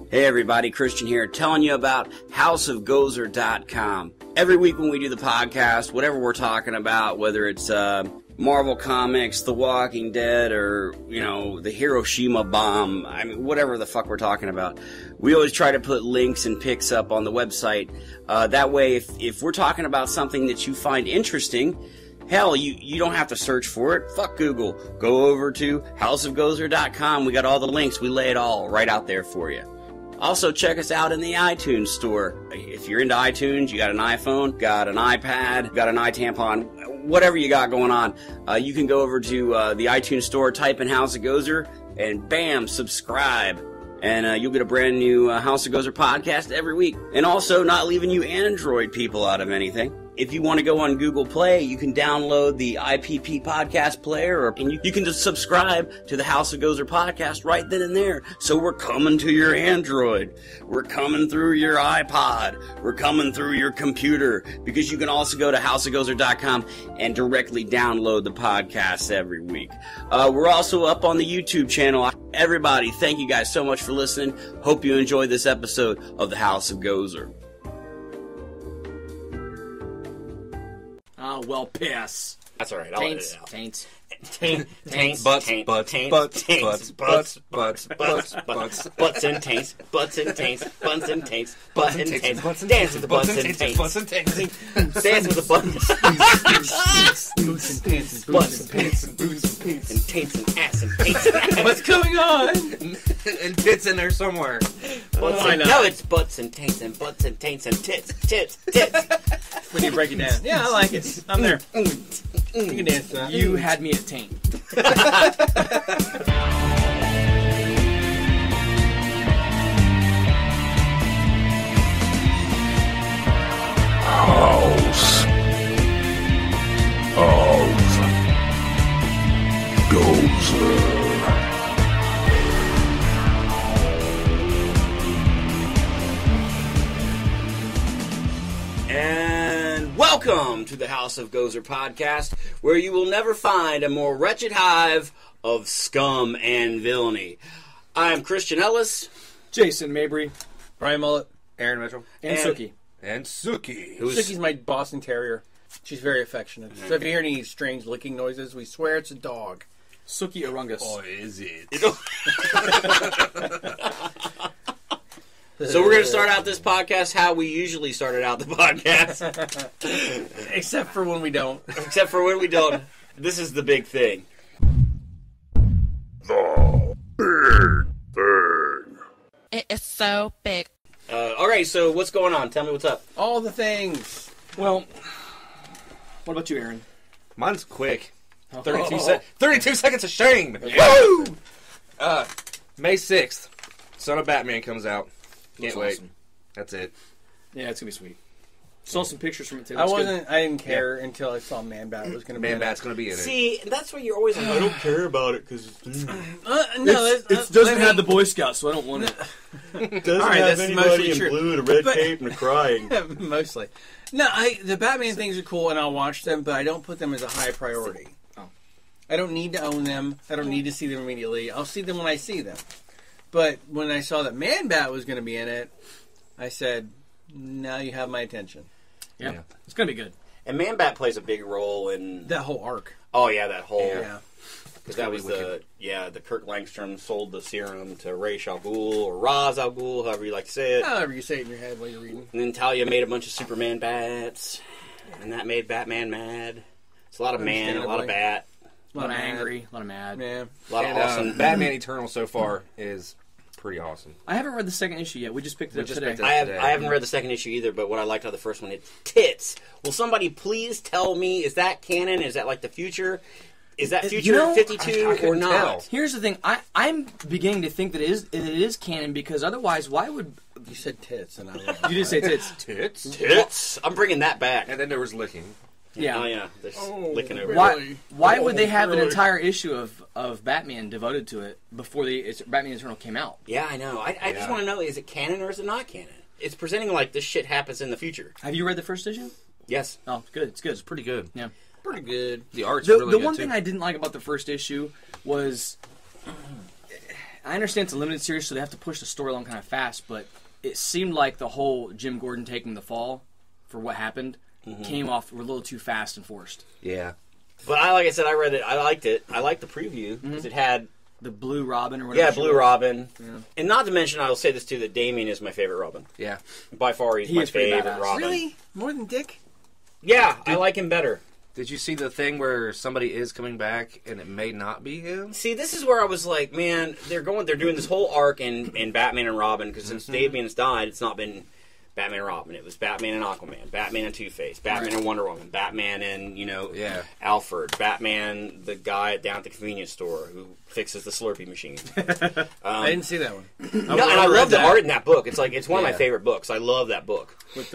Hey everybody, Christian here, telling you about houseofgozer.com. Every week when we do the podcast, whatever we're talking about, whether it's Marvel Comics, The Walking Dead, or, the Hiroshima bomb, whatever the fuck we're talking about, we always try to put links and pics up on the website. That way, if we're talking about something that you find interesting, hell, you don't have to search for it. Fuck Google. Go over to houseofgozer.com. We got all the links. We lay it all right out there for you. Also, check us out in the iTunes store. If you're into iTunes, you got an iPhone, got an iPad, got an iTampon, whatever you got going on, you can go over to the iTunes store, type in House of Gozer, and bam, subscribe. And you'll get a brand new House of Gozer podcast every week. And also, not leaving you Android people out of anything. If you want to go on Google Play, you can download the IPP podcast player, and you can just subscribe to the House of Gozer podcast right then and there. So we're coming to your Android. We're coming through your iPod. We're coming through your computer, because you can also go to houseofgozer.com and directly download the podcasts every week. We're also up on the YouTube channel. Everybody, thank you guys so much for listening. Hope you enjoyed this episode of the House of Gozer. Oh, well, piss. That's all right. I'll edit it out. Taints. Butts and taints, butts and taints, butts and taints, butts and taints, dance with the butts and taints, dance with the butts, boots and taints, butts and taints, and taints and ass and taints. What's going on? And tits in there somewhere. No, it's butts and taints and butts and taints and tits. When you break it down. Yeah, I like it. I'm there. You can dance to that. You had me at taint. House of Gozer. And welcome to the House of Gozer podcast, where you will never find a more wretched hive of scum and villainy. I'm Christian Ellis. Jason Mabry. Brian Mullet. Aaron Mitchell. And Suki. And Suki. Suki's my Boston Terrier. She's very affectionate. So if you hear any strange licking noises, we swear it's a dog. Suki Arungus. Oh, is it? So we're going to start out this podcast how we usually started out the podcast. Except for when we don't. Except for when we don't. This is the big thing. The big thing. It is so big. Alright, so what's going on? Tell me what's up. All the things. Well, what about you, Aaron? Mine's quick. 32 seconds of shame. Yeah. Woo! May 6th, Son of Batman comes out. Can't wait. Awesome. That's it. Yeah, it's gonna be sweet. Saw some pictures from it too. I didn't care until I saw Man-Bat was gonna be. Man-Bat's gonna be in it. See, that's where you're always like, I don't care about it because it doesn't have the Boy Scouts, so I don't want it. It doesn't have anybody in blue and a red cape and crying. Mostly. No, the Batman things are cool, and I'll watch them, but I don't put them as a high priority. Oh. I don't need to own them. I don't need to see them immediately. I'll see them when I see them. But when I saw that Man-Bat was going to be in it, I said, now you have my attention. Yeah. It's going to be good. And Man-Bat plays a big role in... That whole arc. Oh, yeah, that whole... Yeah. Because that was the Kurt Langstrom sold the serum to Ra's al Ghul, or Ra's al Ghul, however you like to say it. However you say it in your head while you're reading. And then Talia made a bunch of Superman bats, and that made Batman mad. It's a lot of man, a lot of bat. A lot of angry, a lot of mad. Yeah. A lot of awesome. Batman Eternal so far is pretty awesome. I haven't read the second issue yet. We just picked it up today. I haven't read the second issue either, but what I liked about the first one, it's tits. Will somebody please tell me, is that canon? Is that like the future? Is that future 52 or not? Tell. Here's the thing. I'm beginning to think that it is canon, because otherwise, why would... You said tits, and I was You did say tits. Tits? I'm bringing that back. And then there was licking. Yeah. Oh, yeah. They're licking over. Why would they have an entire issue of Batman devoted to it before Batman Eternal came out? Yeah, I know. I just want to know, is it canon or is it not canon? It's presenting like this shit happens in the future. Have you read the first issue? Yes. Oh, it's good. It's good. It's pretty good. Yeah. pretty good. The art's really good, The one too. thing I didn't like about the first issue was... I understand it's a limited series, so they have to push the story along kind of fast, but it seemed like the whole Jim Gordon taking the fall for what happened came off a little too fast and forced. Yeah. But like I said, I read it. I liked it. I liked the preview because it had The Blue Robin or whatever. Yeah, Blue Robin. Yeah. And not to mention, I will say this too, that Damien is my favorite Robin. Yeah. By far, he's He my is pretty favorite badass. Robin. Really? More than Dick? Yeah, I like him better. Did you see the thing where somebody is coming back and it may not be him? See, this is where I was like, man, they're doing this whole arc in Batman and Robin, because since Damien's died, it's not been Batman and Robin. It was Batman and Aquaman, Batman and Two-Face, Batman and Wonder Woman, Batman and, Alfred, Batman, the guy down at the convenience store who fixes the Slurpee machine. I didn't see that one. And I love the art in that book. It's one of my favorite books. I love that book. With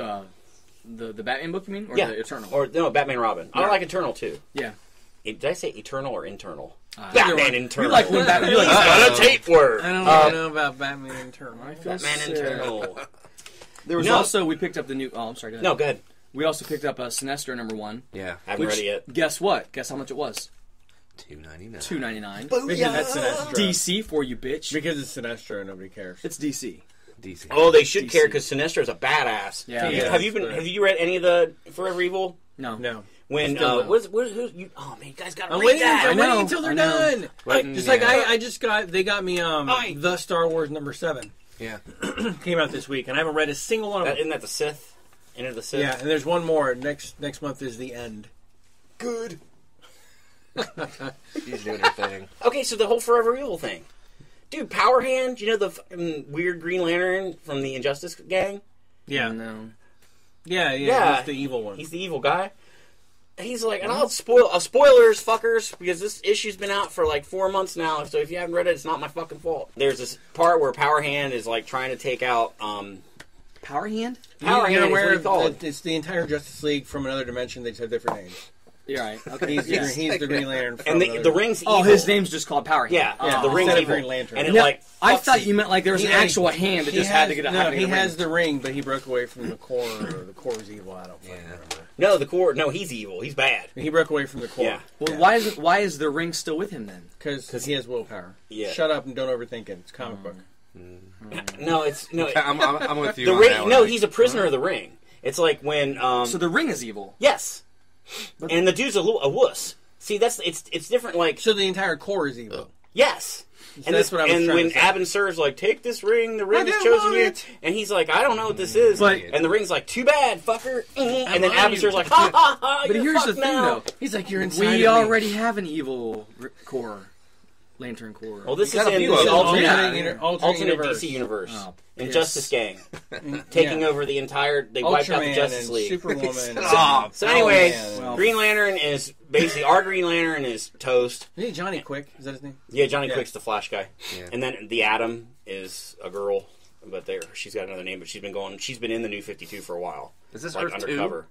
the Batman book, you mean? Or Yeah. the Eternal? Or, no, Batman and Robin. I like Eternal, too. Yeah. Did I say Eternal or Internal? Batman Internal. You like when Batman... He's got a tape word. I don't know about Batman Internal. Batman Internal. There was also, we picked up the new... Oh, I'm sorry, go ahead. No, go ahead. We also picked up Sinestro #1. Yeah. Haven't read it yet. Guess what? Guess how much it was? $2.99. $2.99. Because that's Sinestro. DC for you, bitch. Because it's Sinestro and nobody cares. It's DC. DC. Oh, they should DC. care because Sinestro's a badass. Yeah. Have you read any of the Forever Evil? No. No. When Still no. you man, you guys gotta I'm read waiting, that. I'm waiting until they're done. Waiting, Just like I just got, they got me the Star Wars #7. Yeah. Came out this week, and I haven't read a single one of them. Isn't that the Sith? Enter the Sith. Yeah, and there's one more. Next month is The End. Good. He's doing her thing. Okay, so the whole Forever Evil thing, dude. Power Hand, you know the fucking weird Green Lantern from the Injustice gang? Yeah. No. Yeah. He's the evil one. He's the evil guy. He's like, and I'll spoilers, fuckers, because this issue's been out for like 4 months now. So if you haven't read it, it's not my fucking fault. There's this part where Power Hand is like trying to take out. Power Hand? Power You're Hand aware is what he called. it's the entire Justice League from another dimension. They just have different names. You're right. Okay. He's the Green Lantern. From And the another- ring's evil. Oh, his name's just called Power Hand. Yeah, the ring's instead of evil. Green Lantern. And it Yeah, like I fucks thought you meant like there was an He- actual hand that he just had to has- get a No, had to he get a has ring. the ring, but he broke away from the core. Or the core's evil. I don't fucking remember. No, the core. No, he's evil. He's bad. He broke away from the core. Yeah. Well, why is the ring still with him then? Because he has willpower. Yeah. Shut up and don't overthink it. It's a comic book. No, it's no. I'm with you The on ring. that one. No, he's a prisoner of the ring. It's like when. So the ring is evil. Yes. And the dude's a wuss. See, it's different. Like So the entire core is evil. yes. And that's what I was and trying when to say. Abin Sur's like, take this ring, the ring I has didn't chosen want you. it. And he's like, I don't know what this is. But- and the ring's like, too bad, fucker. And then on Abin you. Sur's like, ha ha ha, But you're here's the fucked thing, now. though. He's like, you're inside We of me. already have an evil core, lantern core. Well, this You is got a in few the of them. alternate, alternate universe. DC universe. Oh, Injustice Gang. Taking over the entire... They wiped out the Ultraman Justice and League. Superwoman. So anyway, Aquaman. Green Lantern is... Basically, our Green Lantern is toast. Is he Johnny Quick? Is that his name? Yeah, Johnny Yeah. Quick's the Flash guy. Yeah. And then the Atom is a girl. But she's got another name, but she's been in the New 52 for a while. Is this like Earth 2? undercover.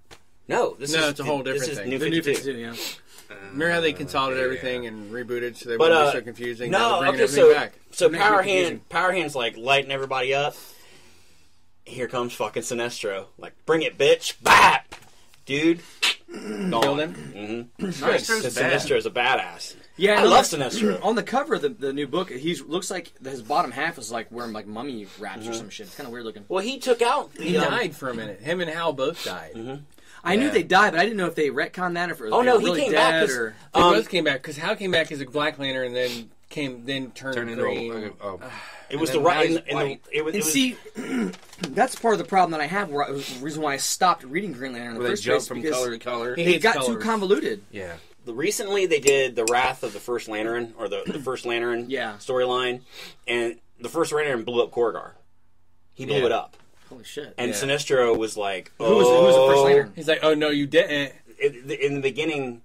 No, it's a whole different this is thing. New the 52. new 52, yeah. Remember how they consolidated everything and rebooted so they But, wouldn't be so confusing? Now No, they're bringing okay, everything back. so Make it Power Hand's like lighting everybody up. Here comes fucking Sinestro. Like, bring it, bitch. Bap! Dude. Gone. Killed him? Mm-hmm. Sinestro's bad. Sinestro's a badass. Yeah, I and love Sinestro. On the cover of the new book, looks like his bottom half is like wearing like mummy wraps or some shit. It's kind of weird looking. Well, he took out the... He died for a minute. Him and Hal both died. I knew they died, but I didn't know if they retconned that or if it was Oh, they no, were he really came dead back 'cause- or... They both came back because Hal came back as a Black Lantern and then turned Turn into green. It was and the then right... now in he's the- white. it was- And see, that's part of the problem that I have. Where the reason why I stopped reading Green Lantern in the Where they first jump place from because color to color. He it hates got too colors. convoluted. Yeah. Recently, they did the Wrath of the First Lantern, or the First Lantern Yeah. storyline, and the First Lantern blew up Korgar. He blew Yeah. it up. Holy shit! And Yeah. Sinestro was like, Who was the first Lantern? He's like, oh no, you didn't. In the beginning,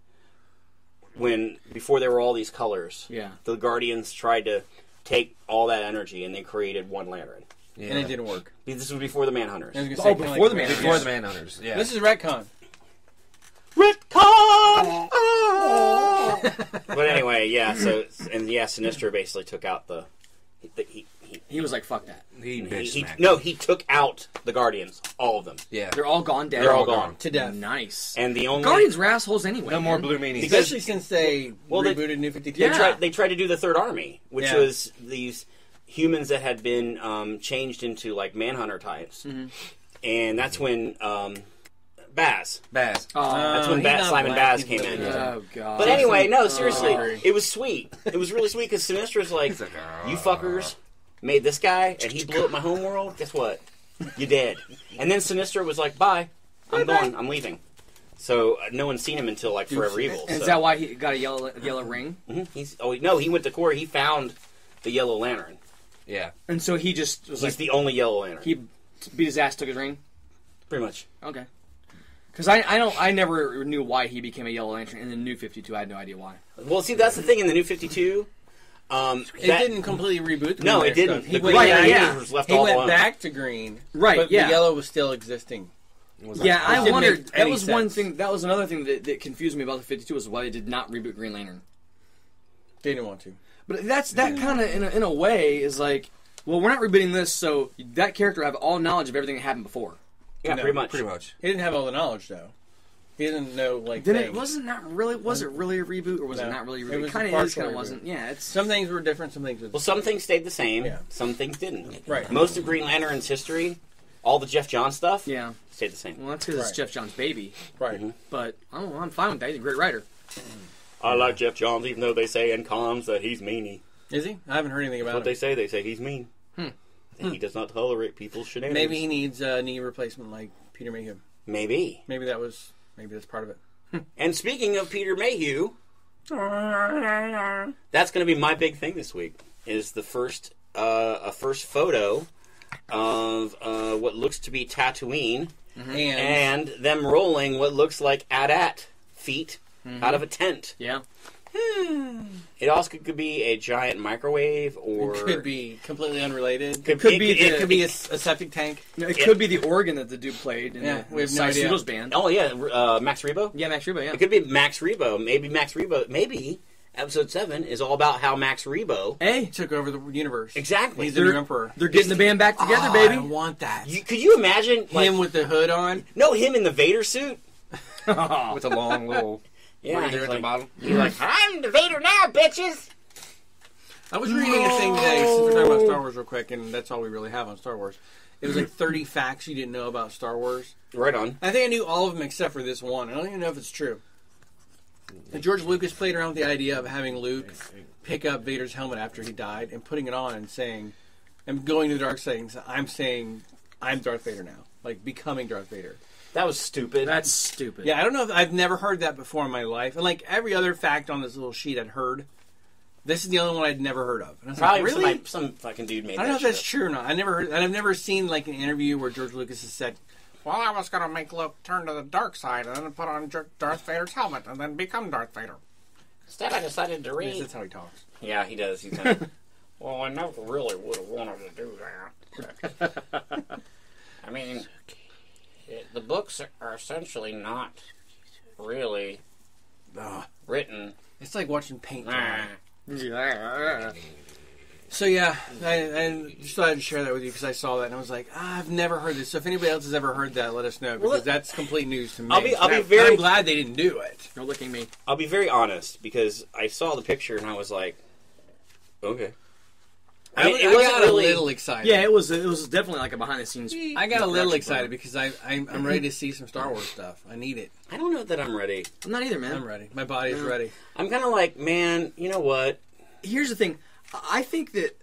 before there were all these colors, Yeah. the Guardians tried to take all that energy and they created one Lantern. Yeah. And it didn't work. This was before the Manhunters. I was gonna Oh, say, kinda before like the Man- Before the Manhunters. Yeah. This is retcon. Retcon! But anyway, yeah. Sinestro basically took out He was like, "Fuck that." he bitch smacked. he took out the Guardians, all of them. Yeah. They're all gone dead. They're all gone. To death. Nice. And the only Guardians were assholes anyway. No more man. blue meanies. Because- Especially since they Well, rebooted New 52. They Yeah. tried to do the Third Army, which Yeah. was these humans that had been changed into like Manhunter types, and that's when Baz. Baz. That's when Simon Baz came in. Oh god. But anyway, no, seriously, it was sweet. It was really sweet because Sinistra's like, you fuckers made this guy, and he blew up my homeworld. Guess what? You dead. And then Sinistra was like, bye. I'm going. I'm leaving. So no one's seen him until like Forever Evil. Is that why he got a yellow ring? Mm-hmm. He went to Corey. He found the Yellow Lantern. Yeah. And so he just was He's the only Yellow Lantern. He beat his ass, took his ring. Pretty much. Okay. Because I never knew why he became a Yellow Lantern in the New 52. I had no idea why. Well, see, that's the thing in the New 52. It didn't completely reboot the No, Green it didn't. Lantern The stuff. Green Lantern was left He all went alone. back to green. Right, But yeah. the yellow was still existing. Yeah, I didn't wondered. make That any was one sense. thing. That was another thing that confused me about the 52 was why they did not reboot Green Lantern. They didn't want to. But that kind of in a way is like, well, we're not rebooting this, so that character have all knowledge of everything that happened before. Yeah, No, pretty much. Pretty much. He didn't have all the knowledge, though. He didn't know, like, Then things. it wasn't not really. Was it really a reboot or was it No. not really a It reboot? was It kind a of is, partial kind of reboot. wasn't. Yeah, it's Some things were different, some things were Well, some things stayed the same. Yeah. Some things didn't. Right. Most of Green Lantern's history, all the Jeff Johns stuff, yeah. stayed the same. Well, that's because Right. it's Jeff Johns' baby. Right. Mm-hmm. But I don't know, I'm fine with that. He's a great writer. I like Jeff Johns, even though they say in cons that he's meanie. Is he? I haven't heard anything about What they him. say. They say he's mean. He does not tolerate people's shenanigans. Maybe he needs a knee replacement like Peter Mayhew. Maybe. Maybe that's part of it. And speaking of Peter Mayhew, that's going to be my big thing this week. Is the first photo of what looks to be Tatooine and them rolling what looks like AT-AT feet out of a tent. Yeah. It also could be a giant microwave, or It could be completely unrelated. Could be It could be a septic tank. No, it could be the organ that the dude played in Yeah, the we have no Cy idea. Pseudo's band. Oh yeah, Max Rebo. Yeah, Max Rebo, yeah. It could be Max Rebo. Maybe episode 7 is all about how Max Rebo. Hey, Took over the universe. Exactly. He's the new emperor. they're getting the band back together, I baby. want that. Could you imagine Him with the hood on. him in the Vader suit? With a long little Yeah, razor he's at the like, bottom. he's like, I'm the Vader now, bitches. I was reading a thing today, since we're talking about Star Wars real quick, and that's all we really have on Star Wars. It was like 30 facts you didn't know about Star Wars. Right on. I think I knew all of them except for this one. I don't even know if it's true. And George Lucas played around with the idea of having Luke pick up Vader's helmet after he died and putting it on and saying, and going to the dark side and saying, I'm Darth Vader now. Like, becoming Darth Vader. That was stupid. That's stupid. Yeah, I don't know if I've never heard that before in my life. And like every other fact on this little sheet I'd heard, this is the only one I'd never heard of. And I was Probably like, really? some fucking dude made I don't know that if that's shit true or not. I never heard, and I've never seen like an interview where George Lucas has said, Well, I was going to make Luke turn to the dark side and then put on Darth Vader's helmet and then become Darth Vader. Instead, I decided to yes, that's how he talks. Yeah, he does. He's kind of. Well, I never really would have wanted to do that. I mean, the books are essentially not really written. It's like watching paint dry. Nah. So yeah, I just thought I'd share that with you because I saw that and I was like, I've never heard this. So if anybody else has ever heard that, let us know because that's complete news to me. I'll be And very- I'm glad they didn't do it. You're licking me. I'll be very honest because I saw the picture and I was like, okay. I mean, it wasn't got really. a little excited. Yeah, it was definitely like a behind the scenes. I got a little production excited photo. because I'm ready to see some Star Wars stuff. I need it. I don't know that I'm ready. I'm not either, man. I'm ready. My body is ready. I'm kind of like, man, you know what? Here's the thing. I think that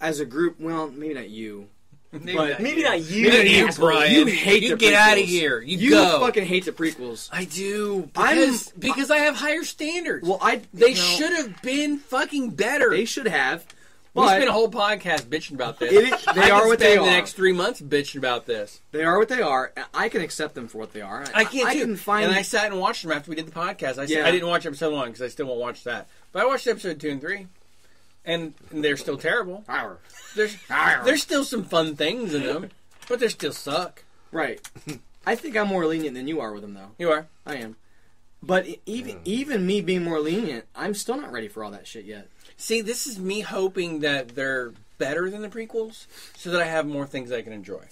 as a group, well, maybe not you. Maybe not you. Maybe not you, asshole. Brian. You hate You the get out of prequels. here. You You go. fucking hate the prequels. I do I'm- because I have higher standards. Well, they should have been fucking better. They should have. We But spent a whole podcast bitching about this. They I are can what they spend are. the next 3 months bitching about this. They are what they are. I can accept them for what they are. I can't I too. can find. And I sat and watched them after we did the podcast. I said Yeah. I didn't watch episode 1 because I still won't watch that. But I watched episode 2 and 3, and they're still terrible. There's still some fun things in them, but they still suck. Right. I think I'm more lenient than you are with them, though. You are. I am. But even me being more lenient, I'm still not ready for all that shit yet. See, this is me hoping that they're better than the prequels, so that I have more things I can enjoy.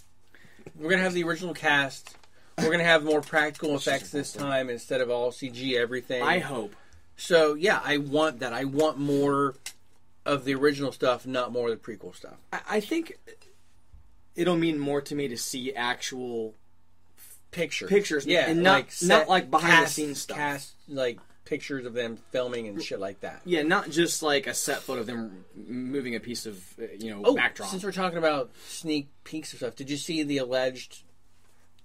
We're gonna have the original cast. We're gonna have more practical effects this time instead of all CG everything. I hope. So yeah, I want that. I want more of the original stuff, not more of the prequel stuff. I think it'll mean more to me to see actual pictures, yeah, and not like behind the scenes stuff. Cast like pictures of them filming and shit like that. Yeah, not just like a set photo of them moving a piece of backdrop. Since we're talking about sneak peeks of stuff, did you see the alleged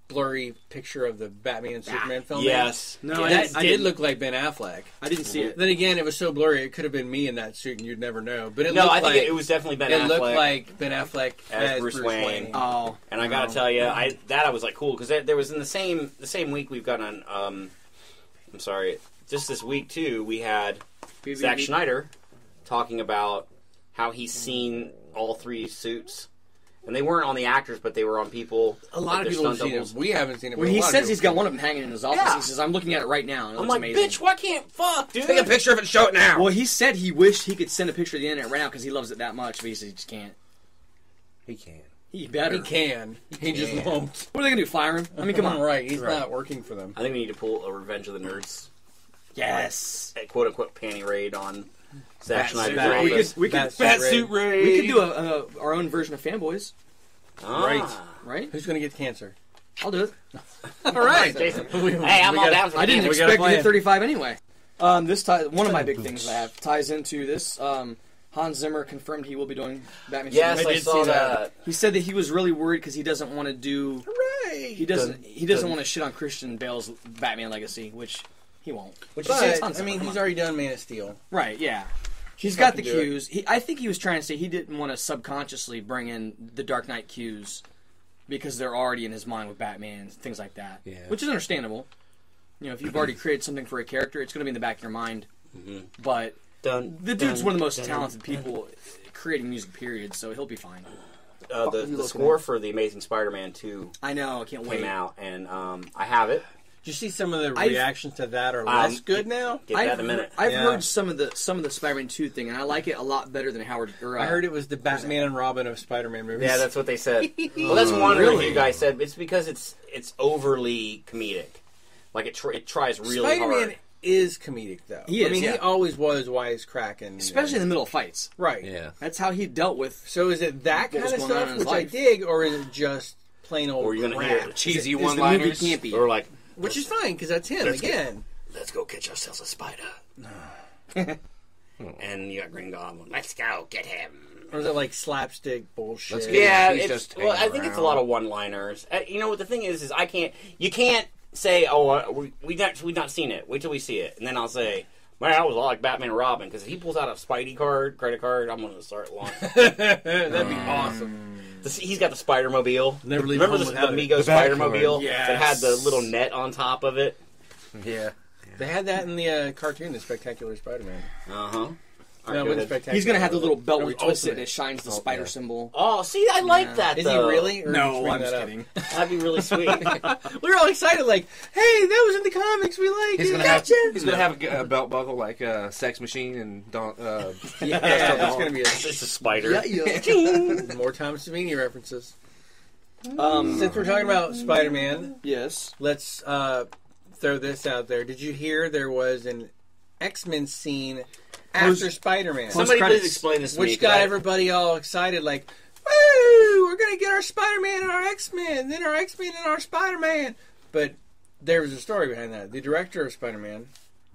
blurry picture of the Batman and Superman film? Yes. No, that I did didn't look like Ben Affleck. I didn't see it. Then again, it was so blurry it could have been me in that suit, and you'd never know. But I think it was definitely Ben Affleck. It looked like Ben Affleck as Bruce Wayne. Oh, and I gotta tell you, I was like cool because there was in the same week we've got on. I'm sorry, just this week too. We had Zack Snyder talking about how he's seen all 3 suits. And they weren't on the actors, but they were on people. A lot of people have seen it. We haven't seen it. Well, he says he's got one of them hanging in his office. Yeah. He says, "I'm looking at it right now." And it I'm looks like, amazing. bitch, why can't fuck, dude? Take a picture of it and show it now. Well, he said he wished he could send a picture to the internet right now because he loves it that much, but he says he just can't. He can. He better. He can. He just won't. What are they gonna do? Fire him? I mean, come on. Right. He's not working for them. I think we need to pull a Revenge of the Nerds, Yes. a quote unquote panty raid on Zack Bat Snyder's suit raid. raid. We could Batsuit raid. we could do our own version of Fanboys, Ah. right? Who's going to get cancer? I'll do it. All right, Jason. Hey, I'm all down for I didn't the expect to plan. get 35 anyway. This one of my big things I have ties into this. Hans Zimmer confirmed he will be doing Batman. Yes, Superman. I saw that. He said that he was really worried because he doesn't want to do. Hooray! He doesn't want to shit on Christian Bale's Batman legacy, which he won't. Which But, is Hans I Zimmer, mean, come he's on. already done Man of Steel. Right, yeah. He's got the Fucking do cues. I think he was trying to say he didn't want to subconsciously bring in the Dark Knight cues because they're already in his mind with Batman, things like that. Yeah. Which is understandable. You know, if you've already created something for a character, it's going to be in the back of your mind. But the dude's one of the most talented people creating music, period, so he'll be fine. The score for the Amazing Spider-Man 2 I know, I can't wait. came out, and I have it. Did you see some of the reactions to that are less good now? Get that in a minute. I've Yeah. heard some of the Spider-Man 2 thing, and I like it a lot better than Howard. I heard it was the Batman and Robin of Spider-Man movies. Yeah, that's what they said. Well, that's one review guy said. It's because it's overly comedic. Like it tries really Spider-Man hard. is comedic, though. He is, I mean, yeah. he always was wisecracking. especially in the middle of fights. Right. Yeah. That's how he dealt with. So is it that What kind of was going on stuff, in his which I life? dig, or is it just plain old Or you're gonna crap? hear Cheesy Is the movie one-liners. campy? Or like, Which is fine, because that's him, again. let's go catch ourselves a spider. And you got Green Goblin. Let's go get him. Or is it like slapstick bullshit? Let's get Yeah, He's it's, just well, I hanging think it's a around. lot of one-liners. You know what the thing is you can't say, oh, we've not seen it. Wait till we see it, and then I'll say, man, I was like Batman and Robin, because if he pulls out a Spidey credit card, I'm gonna start launching. That'd be awesome. He's got the Spider-Mobile. Never leave Remember home the without it. Mego The back Spider-Mobile card. that had the little net on top of it? Yeah. They had that in the cartoon, The Spectacular Spider-Man. Uh-huh. No, it wasn't Spectacular. He's going to have the little belt where he That was twists it and Ultimate. it shines the spider symbol. Oh, see, I like that, Is though. he really? Or No, did you I'm bring just that up? kidding. That'd be really sweet. We were all excited, like, hey, that was in the comics. We like He's it. gonna have. Gotcha. He's gonna have a belt buckle like Sex Machine and Yeah, that's going to be It's a spider. more Tom Savini references. Since Since we're talking about Spider-Man, yes. let's throw this out there. Did you hear there was an X-Men scene after Spider-Man? Somebody credits. please explain this to me. Which 'cause got I- everybody all excited, like, woo, we're going to get our Spider-Man and our X-Men, then our X-Men and our Spider-Man. But there was a story behind that. The director of Spider-Man,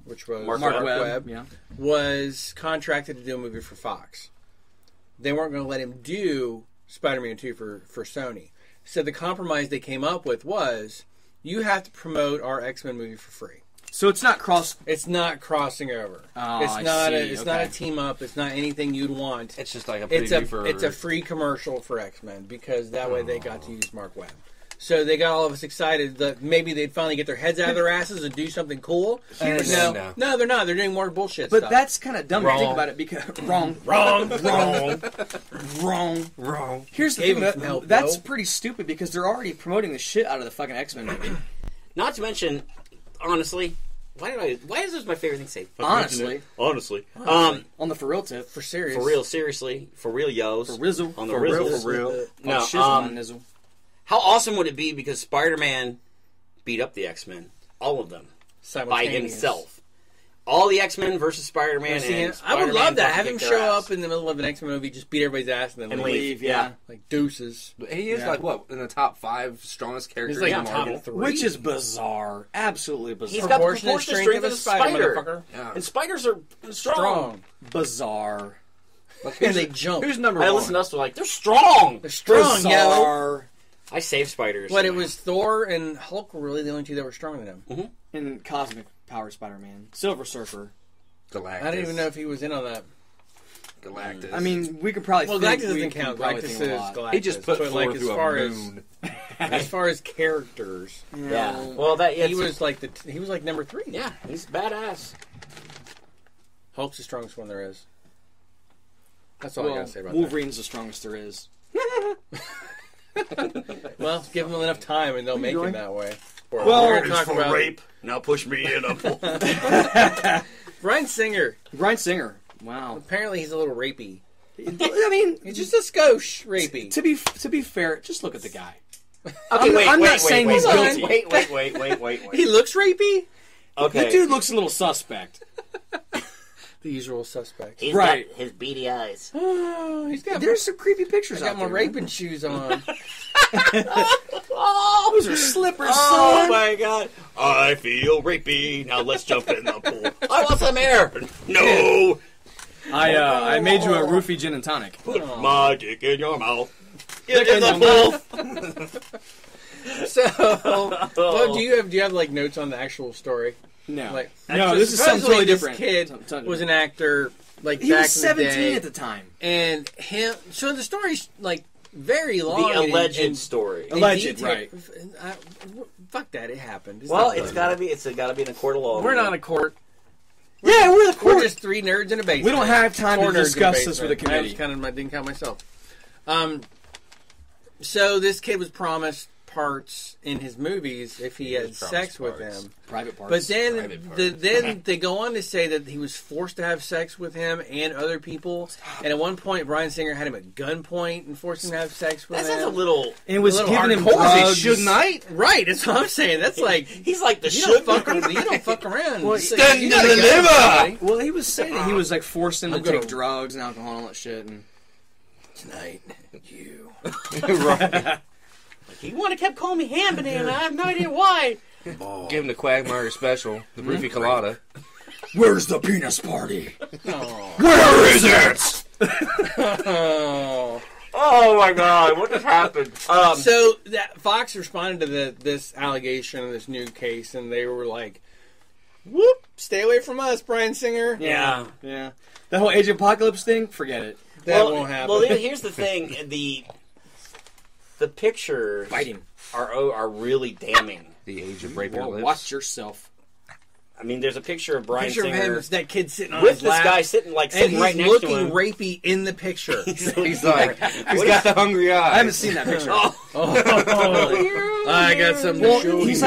which was Mark Webb. Yeah. was contracted to do a movie for Fox. They weren't going to let him do Spider-Man 2 for Sony. So the compromise they came up with was, you have to promote our X-Men movie for free. So it's not cross. It's not crossing over. Oh, it's I not see. it's not a Okay. team up. It's not anything you'd want. It's just like a It's preview for. a free commercial for X-Men, because that way they got to use Mark Webb. So they got all of us excited that maybe they'd finally get their heads out of their asses and do something cool. No. No, they're not. They're doing more bullshit But stuff. that's kind of dumb to think Wrong. about it because wrong. wrong. Here's the Gave thing. him some help, That's though. pretty stupid because they're already promoting the shit out of the fucking X-Men movie. Not to mention, honestly, why is this my favorite thing to say? Honestly. Honestly. On the for real tip. for serious. For real, seriously. For real, yos. For Rizzle. On the For Rizzles. real. No, Shizzle on Nizzle. how awesome would it be because Spider-Man beat up the X-Men, all of them, by Simultaneous. himself. All the X-Men versus Spider-Man. And I would Spider-Man love that. fucking Have him kicked their show ass. up in the middle of an X-Men movie, just beat everybody's ass, and then And leave. leave. Yeah. Like deuces. He is like what in the top 5 strongest characters He's like in top Marvel. 3. Which is bizarre. Absolutely bizarre. He's got the Proportionate proportionate strength strength of of a a spider, spider. motherfucker. Yeah. And spiders are strong. bizarre. And they jump. Who's number I one? listen to us, they're like, they're strong. They're strong, yo. Bizarre. I save spiders. But it was Thor and Hulk were really the only two that were stronger than him. And Cosmic Power Spider-Man. Silver Surfer. Galactus. I didn't even know if he was in on that. Galactus. I mean, we could probably Well, think... Galactus we doesn't can count. probably Galactus think is a lot. Galactus. he just put but Thor like through a moon. as far as characters, Yeah. Well, that he was like number 3. Yeah, he's badass. Hulk's the strongest one there is. That's all I Well, gotta say about Wolverine's the strongest there is. that. Well, give them enough time and they'll make him that way. Well, we're gonna talk about Now push me in a pool. Bryan Singer. Bryan Singer. Wow. Apparently, he's a little rapey. I mean, He's just a skosh rapey. to be fair, just look at the guy. Okay, I'm not saying he's guilty. Wait. He looks rapey. Okay. The dude looks a little suspect. The usual suspect. He's Right. got his beady eyes. Oh, he's got. There's some creepy pictures I got out my there. raping shoes on. Those are slippers, Oh son. my god. I feel rapey. Now let's jump in the pool. I want some air. No. I made you a roofie gin and tonic. Put my dick in your mouth. Get in the pool. So, well, do you have like notes on the actual story? No, Like, no, so this is something supposedly totally this different. Kid Something was an actor like He back was in the 17 day, at the time. and him. So the story's like very long. The and- alleged and- story. and Alleged, detail- right. Fuck that! It happened. Well, not it's good. gotta be in a court of law. We're not a court. Yeah, we're the We're court. just 3 nerds in a basement. We don't have time Four to nerds discuss in a this with the basement. I committee. didn't count myself. So this kid was promised parts in his movies if he had sex with them. Private parts. But then, Private parts. then they go on to say that he was forced to have sex with him and other people. And at one point, Bryan Singer had him at gunpoint and forced him to have sex with That him. sounds a little. and was a little giving him hardcore. drugs. Should night? Right, that's what I'm saying. That's like He's like the you don't sugar. fuck around. Well, It's like, stand you and gotta go deliver. somebody. Well, he was saying that he was like forced him to I'm gonna- take drugs and alcohol and all that shit. And Tonight, you. Right. He would have kept calling me ham banana. I have no idea why. Give him the Quagmire special, the Roofie Colada. where's the penis party? Where is it? Oh. Oh my god, what just happened? So that Fox responded to this allegation of this new case, and they were like, "Whoop! Stay away from us, Bryan Singer. Yeah. Yeah. The whole Age of Apocalypse thing, forget it. That won't happen." Well, here's the thing: the pictures Fight him. are really damning. The age of raping Well, lips. watch yourself. I mean, there's a picture of Bryan Picture of him Singer is that kid sitting on with his this lap, guy sitting and sitting he's right next looking to him. rapey in the picture. He's like, he's got the hungry eyes. I haven't seen that picture. I got something Well, to show he's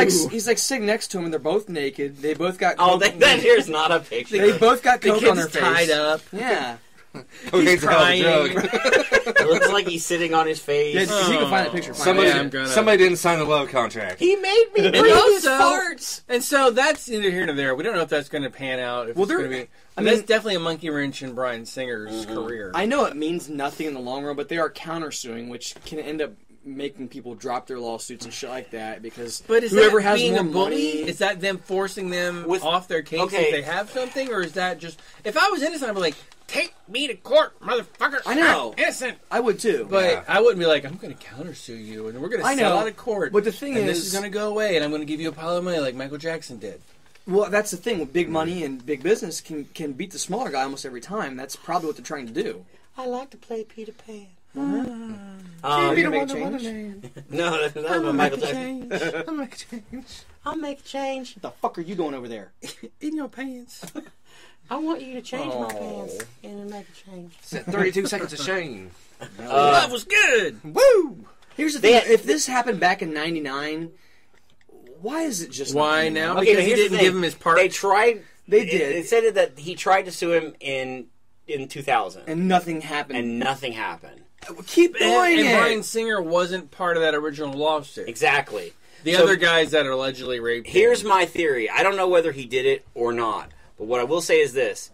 you. like sitting next to him, and they're both naked. They both got. Oh, coke- that here's not a picture. They both got the coke on their kid's face. tied up. Yeah. Cocaine's a hell of a crying. drug. It looks like he's sitting on his face. Yeah, if you can find that picture. Find Somebody, it. Yeah, I'm gonna- somebody didn't sign the love contract. He made me breathe his also- farts. And so that's neither here nor there. We don't know if that's going to pan out. If Well, it's there- going to be. I That's mean- definitely a monkey wrench in Bryan Singer's career. I know it means nothing in the long run, but they are countersuing, which can end up making people drop their lawsuits and shit like that because But is whoever that has being more a bully? money. Is that them forcing them With- off their case okay. if they have something, or is that just if I was innocent, I'd be like, take me to court, motherfucker. I know. I'm innocent. I would too. But Yeah. I wouldn't be like, I'm going to countersue you, and we're going to I sell know. out of court. But the thing and is- this is going to go away, and I'm going to give you a pile of money like Michael Jackson did. Well, that's the thing. Big money and big business can beat the smaller guy almost every time. That's probably what they're trying to do. I like to play Peter Pan. You're gonna make a change. No, that's not Michael Jackson. I'll make a change. I'll make a change. What the fuck are you doing over there? In your pants. I want you to change my Oh. pants and make a change. 32 seconds of shame. that was good. Woo! Here's the thing. They- If this happened back in '99, why is it just Why not now? Okay, Because but he here's the didn't thing. give him his part. They tried. They did. It said that he tried to sue him in 2000, And nothing happened. and nothing happened. keep doing and it. Bryan Singer wasn't part of that original lawsuit. Exactly. The So- other guys that are allegedly raped him. Here's my theory. I don't know whether he did it or not, But what I will say is this.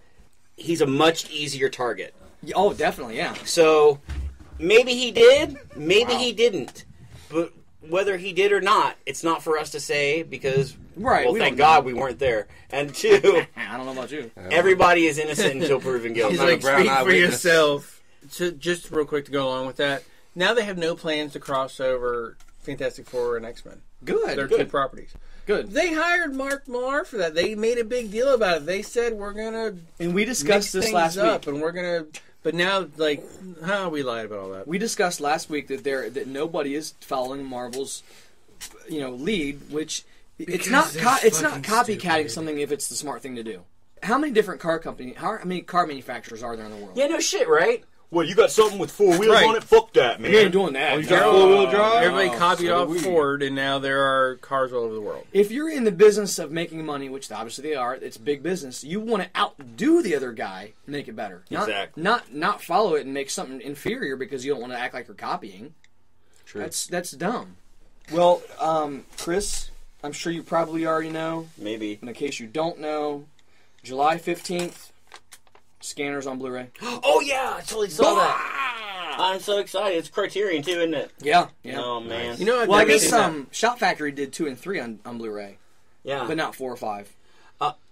He's a much easier target. Oh, definitely, yeah. So, maybe he did, maybe he didn't. But whether he did or not, it's not for us to say because, Right, well, we thank don't God know. we weren't there. And two, I don't know about you. everybody is innocent until proven guilty. He's not a like, brown speak eye for witness. yourself. So just real quick to go along with that, now they have no plans to cross over Fantastic Four and X-Men. Good. They're Good. two properties. Good. They hired Mark Millar for that. They made a big deal about it. They said we're gonna And we discussed mix this last things up, week. and we're gonna. But now, like, we lied about all that. We discussed last week that nobody is following Marvel's, lead, which it's not copycatting something if it's the smart thing to do. How many different car manufacturers are there in the world? Yeah, no shit, right? Well, you got something with 4 wheels Right. on it? Fuck that, man. We ain't doing that. You got 4-wheel drive? Everybody copied so off do we. Ford, and now there are cars all over the world. If you're in the business of making money, which obviously they are, it's big business. You want to outdo the other guy, and make it better. Exactly. Not follow it and make something inferior because you don't want to act like you're copying. True. That's dumb. Well, Chris, I'm sure you probably already know. Maybe. In case you don't know, July 15th, scanners on Blu-ray. Oh, yeah, I totally saw that. I'm so excited. It's Criterion, too, isn't it? Yeah. Oh, man. You know, I've Well, I never guess seen that. Shout Factory did 2 and 3 on Blu-ray, Yeah. but not 4 or 5.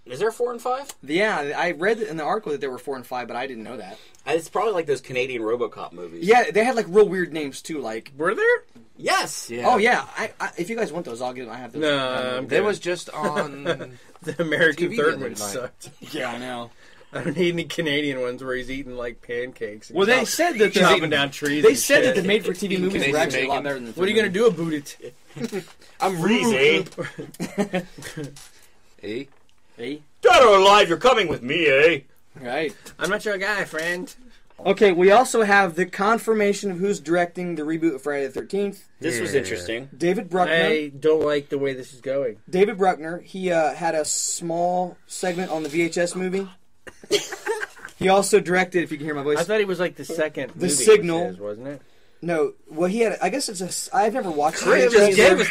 Is there 4 and 5? Yeah, I read in the article that there were 4 and 5, but I didn't know that. It's probably like those Canadian RoboCop movies. Yeah, they had like real weird names too. Like, Were there? Yes. Yeah. oh yeah, I if you guys want those, I'll get them. I have those. No, They was just on. the American TV Third the other one night. sucked. Yeah, I know. I don't need any Canadian ones where he's eating like pancakes. And Well, they said that chopping down trees. They and said shit. that the made-for-TV movies were Canadian actually a lot bacon. better than the What are you gonna do about it? I'm Reese, eh? Eh? Hey, Dead or alive, you're coming with me, eh? right. I'm not your guy, friend. Okay, we also have the confirmation of who's directing the reboot of Friday the 13th. This was Yeah. interesting. David Bruckner. I don't like the way this is going. David Bruckner. He had a small segment on the VHS movie. He also directed, if you can hear my voice. I thought he was like the second. The movie Signal. it was, wasn't it? No, well, he had. I guess it's a. I've never watched. Chris VHS. just gave us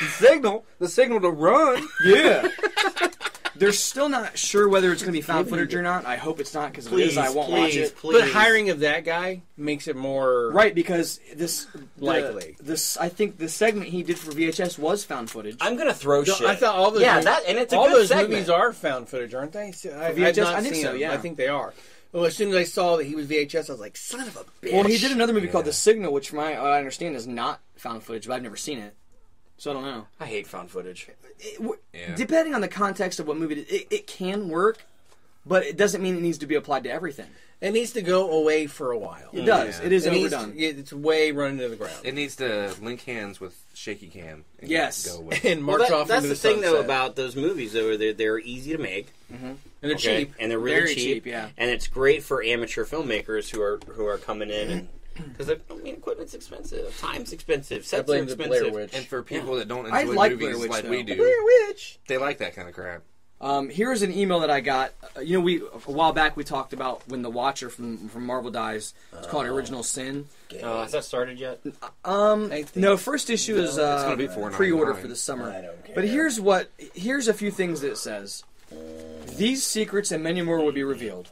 the signal to run. Yeah. They're still not sure whether it's going to be found footage or not. I hope it's not, because if it is, I won't watch it. Please. But hiring of that guy makes it more Right, because likely. I think the segment he did for VHS was found footage. I'm gonna throw No, shit. I thought all those Yeah, movies, that and it's a all good those segment. movies are found footage, aren't they? I've VHS? not I think seen so, them. yeah. I think they are. Well, as soon as I saw that he was VHS, I was like, son of a bitch. Well, he did another movie called The Signal, which, from what I understand, is not found footage, but I've never seen it, so I don't know. I hate found footage. Yeah. Depending on the context of what movie it can work, but it doesn't mean it needs to be applied to everything. It needs to go away for a while. It does. Yeah. It is It needs overdone. it's way running to the ground. It needs to link hands with shaky cam. And Yes. Go with. And Well, march off that's into the the thing, though, sunset. about those movies, though. They're easy to make. And they're Okay? cheap. And they're really Very cheap. cheap, yeah. And it's great for amateur filmmakers who are coming in and because equipment's expensive, time's expensive, I sets are blame the expensive. Blair Witch. And for people that don't I enjoy like Blair movies Witch, like though. we do, Blair Witch. they like that kind of crap. Here's an email that I got. We a while back we talked about when the Watcher from Marvel dies. It's called Original Sin. Has that started yet? No, first issue is gonna be $4.99. pre-order for the summer. I don't care. But here's a few things that it says. These secrets and many more will be revealed.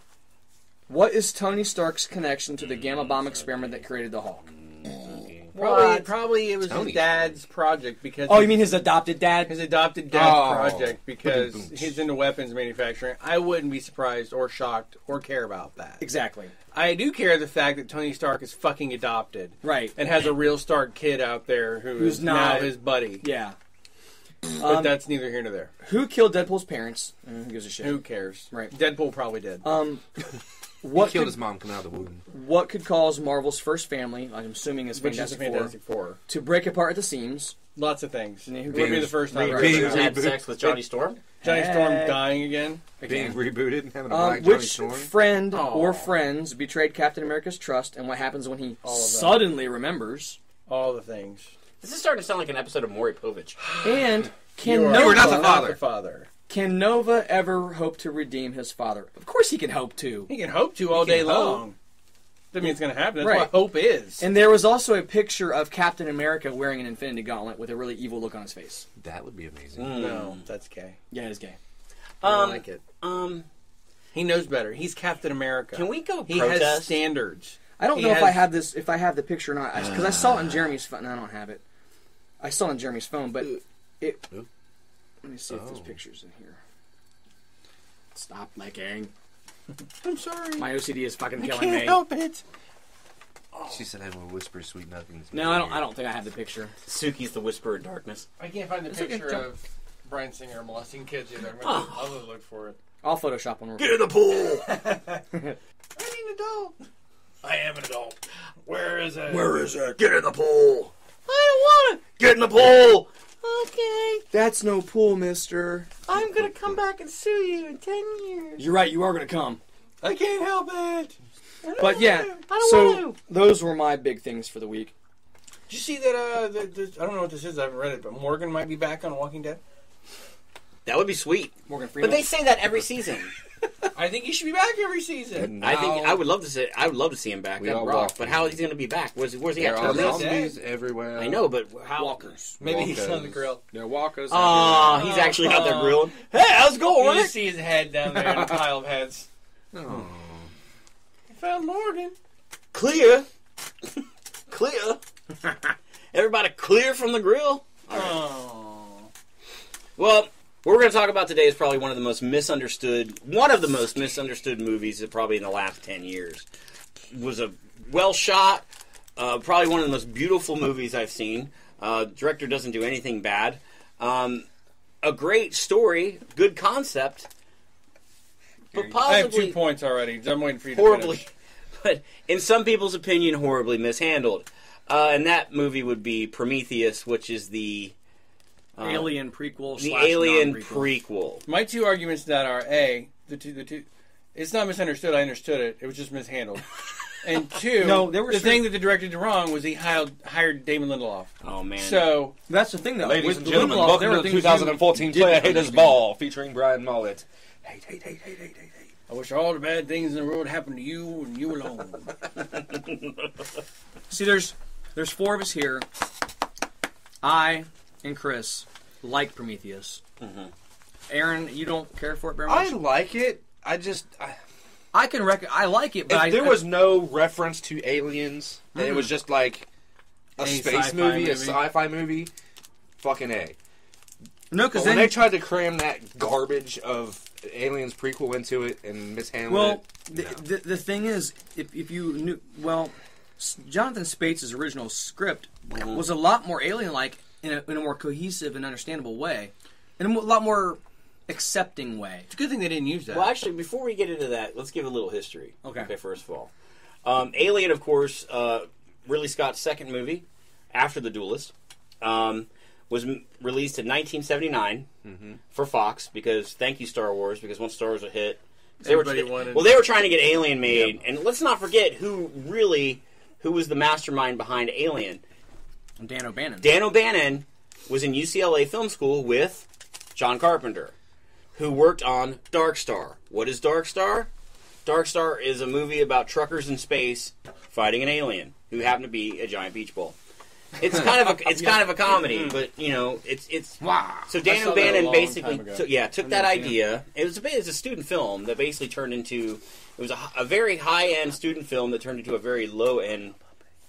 What is Tony Stark's connection to the gamma bomb experiment that created the Hulk? Probably it was Tony. his dad's project because Oh, you mean his adopted dad? his adopted dad's Oh. project because Boom. he's into weapons manufacturing. I wouldn't be surprised or shocked or care about that. Exactly. I do care the fact that Tony Stark is fucking adopted Right. and has a real Stark kid out there Who's who's not- now his buddy. Yeah. But that's neither here nor there. Who killed Deadpool's parents? Who gives a shit? Who cares? Right. Deadpool probably did. What He killed could, his mom coming out of the womb. what could cause Marvel's first family, I'm assuming it's Which is Fantastic, Fantastic Four. to break apart at the seams? Lots of things. Yeah, It who would be cares? the first time. Right. I've Being ever- Had Reboot. sex with Johnny Storm? Johnny Storm Hey. dying again. Being rebooted and having a black Johnny Which Storm. friend Aw. or friends betrayed Captain America's trust, and what happens when he All of them. suddenly remembers? All the things. This is starting to sound like an episode of Maury Povich. And can You are Nova, not the father. the father. can Nova ever hope to redeem his father? Of course he can hope to. He can hope to all He can day hope. long. Doesn't mean it's going to happen. That's Right. what hope is. And there was also a picture of Captain America wearing an Infinity Gauntlet with a really evil look on his face. That would be amazing. No, that's gay. Yeah, it is gay. I don't like it. He knows better. He's Captain America. Can we go He protest? has standards. I don't He know if has- I have this. If I have the picture or not, because I saw it on Jeremy's phone. No, I don't have it. I saw it on Jeremy's phone, but it. Let me see if this picture's in here. Stop licking. I'm sorry. My OCD is fucking I killing can't me. help it. She said I will whisper sweet nothings. No, I don't. I don't think I have the picture. Suki's the whisperer of darkness. I can't find the okay, picture jump. of Brian Singer molesting kids either. Oh. I'll look for it. I'll Photoshop one. Get in the pool. I need an adult. I am an adult. Where is it? Where is it? Get in the pool. I don't want Get in the pool. it. Okay, That's no pool, mister. I'm gonna come back and sue you in 10 years. You're right. You are gonna come. I can't help it. But yeah. I don't So want to. those were my big things for the week. Did you see that? I don't know what this is. I haven't read it, but Morgan might be back on Walking Dead. That would be sweet. Morgan But Freeman. they say that every season. I think he should be back every season. I think I would love to see. I would love to see him back. We That'd all rock. walk. But how is he going to be back? Where's he There at? are Terminator? zombies everywhere. I know, but how? Walkers. Maybe he's Walkers. on the grill. There are walkers. Oh, he's actually out there grilling. Hey, how's it You going? just see his head down there in a pile of heads. everywhere. Oh. I found Morgan. Clear. Clear. Everybody clear from the grill? Oh. Well, what we're going to talk about today is probably one of the most misunderstood movies that probably in the last 10 years. It was a well shot, probably one of the most beautiful movies I've seen. Director doesn't do anything bad. A great story, good concept, but I have 2 possibly points already. I'm waiting for you to horribly, finish. but in some people's opinion, horribly mishandled. And that movie would be Prometheus, which is the Alien prequel. the slash Alien non-prequel. prequel. My 2 arguments to that are the two. It's not misunderstood. I understood it. It was just mishandled. And 2, No, there were the certain- thing that the director did wrong was he hired Damon Lindelof. Oh man! So That's the thing, though. Ladies With and gentlemen, Lindelof, there welcome were to the things 2014 you Player didn't Haters understand. Ball featuring Brian Mullet. Hate. I wish all the bad things in the world happened to you and you alone. See, there's 4 of us here. I and Chris like Prometheus. Mm-hmm. Aaron, you don't care for it very I much. like it. I like it, but if there was no reference to aliens, and it was just like a space sci-fi movie, a movie. sci-fi movie, fucking A. no, But because when then they tried to cram that garbage of Aliens prequel into it and mishandled well, it, the thing is, if you knew Jonathan Spates' original script was a lot more alien-like in a more cohesive and understandable way, in a lot more accepting way. It's a good thing they didn't use that. Well, actually, before we get into that, let's give a little history. Okay. First of all, Alien, of course, Ridley Scott's second movie after The Duelist, was released in 1979 for Fox. Because thank you, Star Wars, because once Star Wars was a hit, they were Everybody wanted- they were trying to get Alien made, and let's not forget who was the mastermind behind Alien. Dan O'Bannon. Dan O'Bannon was in UCLA Film School with John Carpenter, who worked on Dark Star. What is Dark Star? Dark Star is a movie about truckers in space fighting an alien who happened to be a giant beach ball. It's kind of a comedy, but it's Wow. So I Dan saw that a O'Bannon long basically time ago. took that never seen idea. It was a student film that basically turned into a very high end student film that turned into a very low end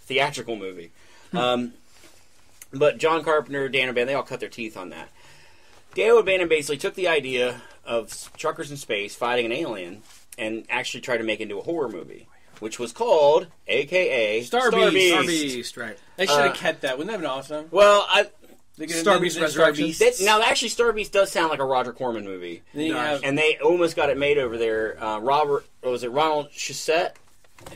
theatrical movie. But John Carpenter, Dan O'Bannon, they all cut their teeth on that. Dan O'Bannon basically took the idea of truckers in space fighting an alien and actually tried to make it into a horror movie, which was called, a.k.a. Star Star Beast. Beast. Right. They should have kept that. Wouldn't that have been awesome? Well, Star Beast Resurrection. now actually Star Beast does sound like a Roger Corman movie. Then you have And they almost got it made over there. Ronald Shusett,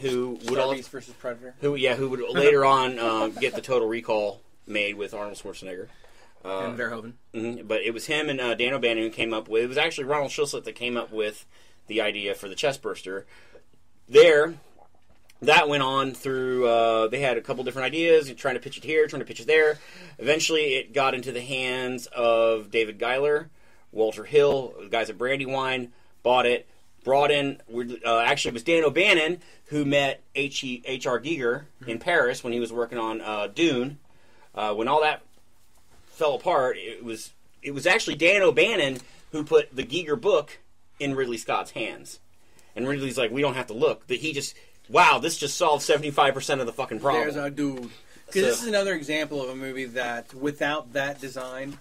who would Star Beast versus Predator. who would later on get the Total Recall made with Arnold Schwarzenegger. And Verhoeven. But it was him and Dan O'Bannon who came up with. It was actually Ronald Shusett that came up with the idea for the chestburster. That went on through. They had a couple different ideas, trying to pitch it here, trying to pitch it there. Eventually, it got into the hands of David Giler, Walter Hill, the guys at Brandywine. Bought it, brought in. Actually, it was Dan O'Bannon who met H.R. Giger in Paris when he was working on Dune. When all that fell apart, it was actually Dan O'Bannon who put the Giger book in Ridley Scott's hands. And Ridley's like, we don't have to look. That he just, wow, this just solved 75% of the fucking problem. There's our dude. Because this is another example of a movie that, without that design,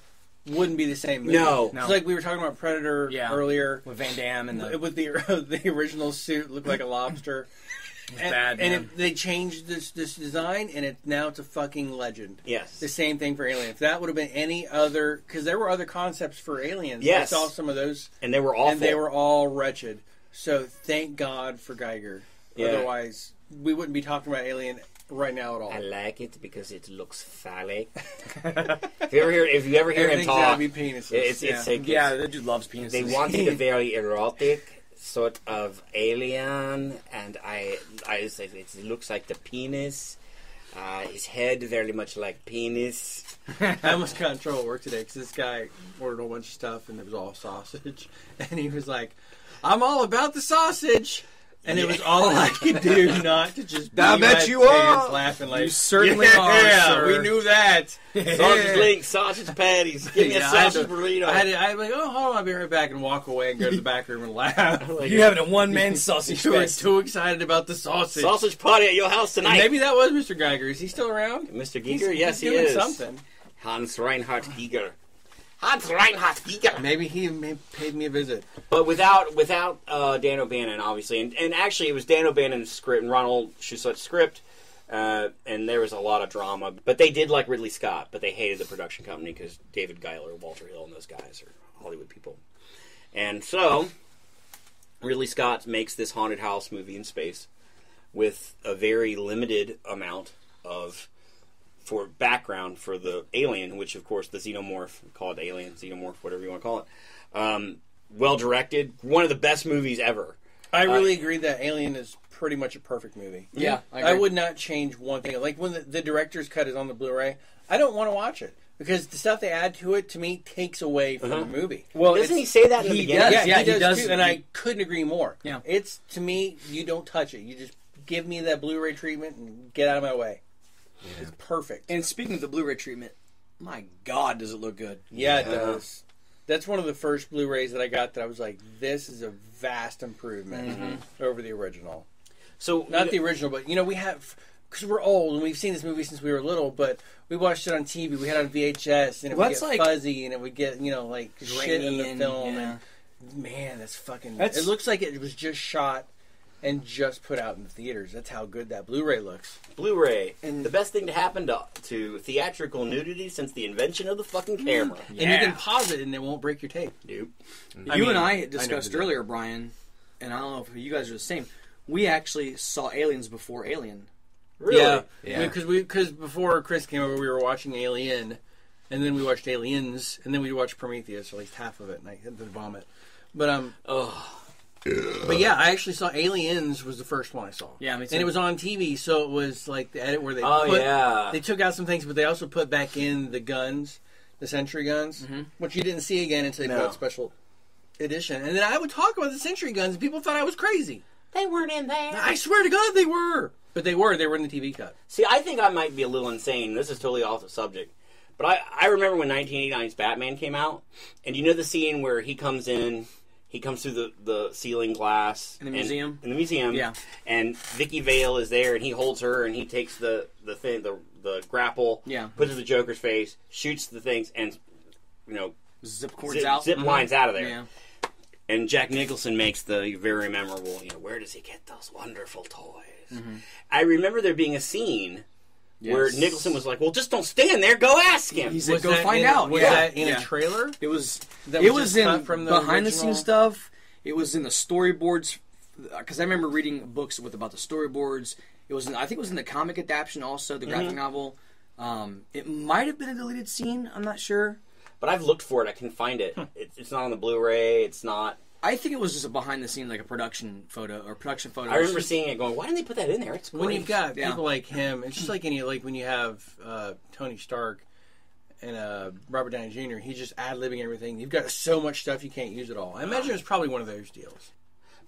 wouldn't be the same movie. No. It's like we were talking about Predator earlier. With Van Damme and With the original suit looked like a lobster. They changed this design, and now it's a fucking legend. Yes. The same thing for Alien. If that would have been any other... Because there were other concepts for Aliens. Yes. I saw some of those. And they were awful. And they were all wretched. So thank God for Geiger. Yeah. Otherwise, we wouldn't be talking about Alien right now at all. I like it because it looks phallic. if you ever hear him talk, gotta be penises. It's that dude loves penises. They wanted a very erotic sort of alien, and I say it looks like the penis. His head very much like penis. I almost got in trouble at work today because this guy ordered a whole bunch of stuff and it was all sausage, and he was like, "I'm all about the sausage." And it was all I could do not to just I bet you are. laughing like, You certainly are, sir. we knew that. Sausage links, sausage patties. Give me a sausage burrito. I was like, oh, hold on, I'll be right back, and walk away and go to the back room and laugh. Like, You having a one-man sausage You were fest. too excited about the sausage. sausage party at your house And tonight. maybe that was Mr. Geiger. Is he still around? Mr. He's Giger? Yes, he doing is. something. Hans Reinhardt Giger. Hans Reinhardt Giger. Maybe he paid me a visit. But without Dan O'Bannon, obviously, and actually it was Dan O'Bannon's script and Ronald Shusut's script, and there was a lot of drama. But they did like Ridley Scott, but they hated the production company because David Giler, Walter Hill, and those guys are Hollywood people. And so Ridley Scott makes this haunted house movie in space with a very limited amount of for background for the alien, which of course the xenomorph, call it alien, xenomorph, whatever you want to call it. Well directed, one of the best movies ever. I really agree that Alien is pretty much a perfect movie. Yeah, I would not change one thing. Like when the director's cut is on the Blu-ray, I don't want to watch it because the stuff they add to it, to me, takes away from the movie. Well, doesn't he say that in the he beginning? does. Yeah, he does too, and I couldn't agree more. Yeah. It's, to me, you don't touch it. You just give me that Blu-ray treatment and get out of my way. Yeah. It's perfect. And speaking of the Blu-ray treatment, my God, does it look good. Yeah, it does. That's one of the first Blu-rays that I got that I was like, this is a vast improvement over the original. So Not the original, but, we have... Because we're old and we've seen this movie since we were little, but we watched it on TV. We had it on VHS, and it would get fuzzy, and it would get, shit in the film. Yeah. And, man, that's fucking... It looks like it was just shot and just put out in the theaters. That's how good that Blu-ray looks. Blu-ray, and the best thing to happen to theatrical nudity since the invention of the fucking camera. Yeah. And you can pause it, and it won't break your tape. Nope. You and I discussed earlier, Brian, and I don't know if you guys are the same. We actually saw Aliens before Alien. Really? Yeah. Because before Chris came over, we were watching Alien, and then we watched Aliens, and then we watched Prometheus, or at least half of it, and I had to vomit. But But yeah, I actually saw Aliens was the first one I saw. Yeah, me too. And it was on TV, so it was like the edit where they they took out some things, but they also put back in the guns, the Sentry guns, which you didn't see again until they put out special edition. And then I would talk about the Sentry guns, and people thought I was crazy. They weren't in there. I swear to God, they were. But they were in the TV cut. See, I think I might be a little insane. This is totally off the subject. But I remember when 1989's Batman came out, and you know the scene where he comes in, he comes through the ceiling glass. In the museum? In the museum. Yeah. And Vicky Vale is there, and he holds her, and he takes the grapple, puts it in the Joker's face, shoots the things, and, zip cords out. Zip lines out of there. Yeah. And Jack Nicholson makes the very memorable, where does he get those wonderful toys? I remember there being a scene where Nicholson was like, well, just don't stand there, go ask him. He said, go find out. Was that in a trailer? It was in from the behind-the-scenes stuff. It was in the storyboards, because I remember reading books about the storyboards. It was I think it was in the comic adaptation also, the graphic novel. It might have been a deleted scene, I'm not sure. But I've looked for it. I can find it. It's not on the Blu-ray. It's not. I think it was just a behind-the-scenes, like a production photo. I remember seeing it going, why didn't they put that in there? It's great. When you've got people like him, it's just like when you have Tony Stark and Robert Downey Jr., he's just ad-libbing everything. You've got so much stuff you can't use it all. I imagine it's probably one of those deals.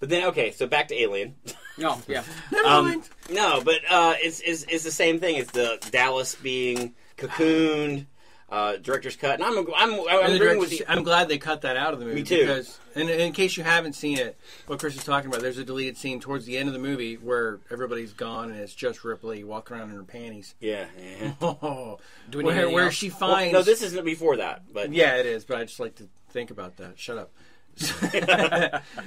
But then, okay, so back to Alien. No, yeah. Never mind. No, but it's the same thing. It's the Dallas being cocooned. director's cut, and I'm And agreeing with you. I'm glad they cut that out of the movie. Me too. Because, and in case you haven't seen it, what Chris is talking about, there's a deleted scene towards the end of the movie where everybody's gone and it's just Ripley walking around in her panties. Yeah. Where she finds... Well, no, this isn't before that, but Yeah, it is, but I just like to think about that. Shut up.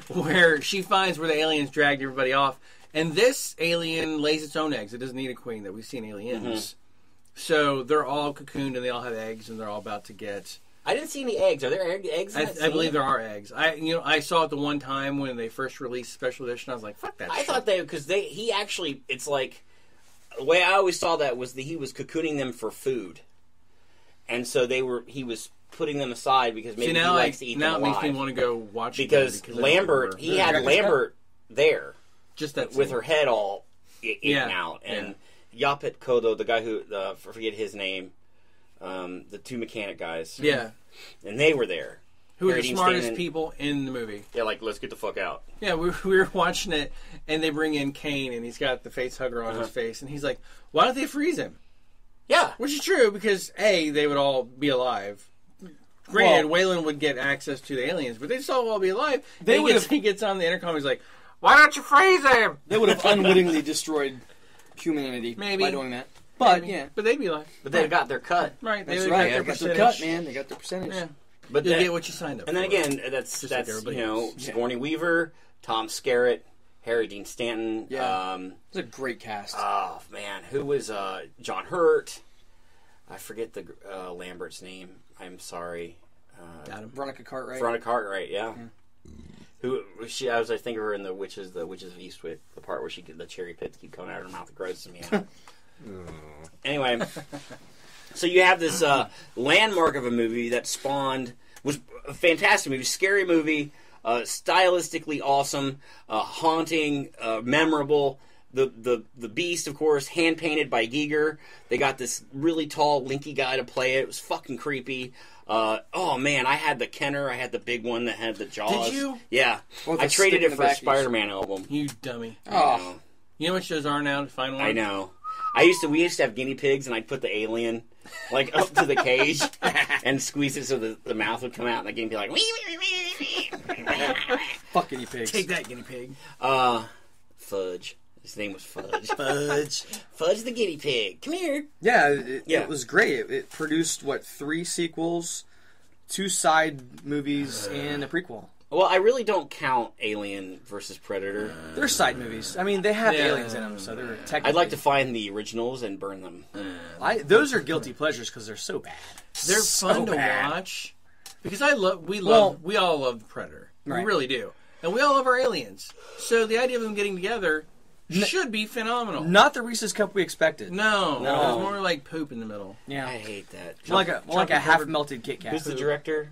Where she finds where the aliens dragged everybody off. And this alien lays its own eggs. It doesn't need a queen that we see in Aliens. So they're all cocooned and they all have eggs and they're all about to get... I didn't see any eggs. Are there eggs in that I believe scene? there are eggs. I saw it the one time when they first released Special Edition. I was like, fuck that I shit. thought he actually, it's like, the way I always saw that was that he was cocooning them for food. And so he was putting them aside because maybe he likes to eat them Now it alive. makes me want to go watch Because it. Lambert, he had Lambert there. Just that with scene. her head all eaten Yeah, out. And Yaphet Kodo, the guy who, I forget his name, the two mechanic guys. Yeah. And they were there. Who are the Dean smartest Stanton. people in the movie. Yeah, like, let's get the fuck out. Yeah, we were watching it, and they bring in Kane, and he's got the face hugger on his face, and he's like, why don't they freeze him? Yeah. Which is true, because, A, they would all be alive. Granted, Waylon would get access to the aliens, but they'd still all be alive. He gets on the intercom, he's like, why don't you freeze him? They would have unwittingly destroyed humanity Maybe. by doing that. But, Maybe. But they'd be alive. But they got their cut. Right, That's they right. got They their got their percentage. cut, man. They got their percentage. Yeah. But You'll get what you signed up And then for. again, that's like everybody else. Sigourney Weaver, Tom Skerritt, Harry Dean Stanton. Yeah. It's a great cast. Oh, man. Who was John Hurt? I forget the Lambert's name. I'm sorry. Veronica Cartwright. Veronica Cartwright, yeah. Who she? I think of her in the Witches of Eastwick, the part where the cherry pits keep coming out of her mouth. It grosses me out. Anyway, so you have this landmark of a movie that was a fantastic movie, scary movie, stylistically awesome, haunting, memorable. The Beast, of course, hand painted by Giger. They got this really tall, linky guy to play it. It was fucking creepy. Oh man, I had the Kenner. I had the big one that had the jaws. Did you? Yeah, Well, I the traded stick it in the for a back, Spider-Man album. You dummy. Oh. You know what those are now to find one? I know. We used to have guinea pigs, and I'd put the alien like up to the cage and squeeze it so the mouth would come out, and the guinea pig like. Fuck guinea pigs. Take that, guinea pig. Fudge. His name was Fudge. Fudge the guinea pig. Come here. Yeah, Yeah. it was great. It produced, 3 sequels, 2 side movies, and a prequel. Well, I really don't count Alien versus Predator. They're side movies. I mean, they have Yeah. aliens in them, so they're technically... I'd like to find the originals and burn them. Those are guilty pleasures because they're so bad. They're So fun to bad. watch because we all love the Predator. Right. We really do, and we all love our aliens. So the idea of them getting together should be phenomenal. Not the Reese's Cup we expected. No, No. it's more like poop in the middle. Yeah. I hate that. More like a half-melted Kit Kat. Who's the director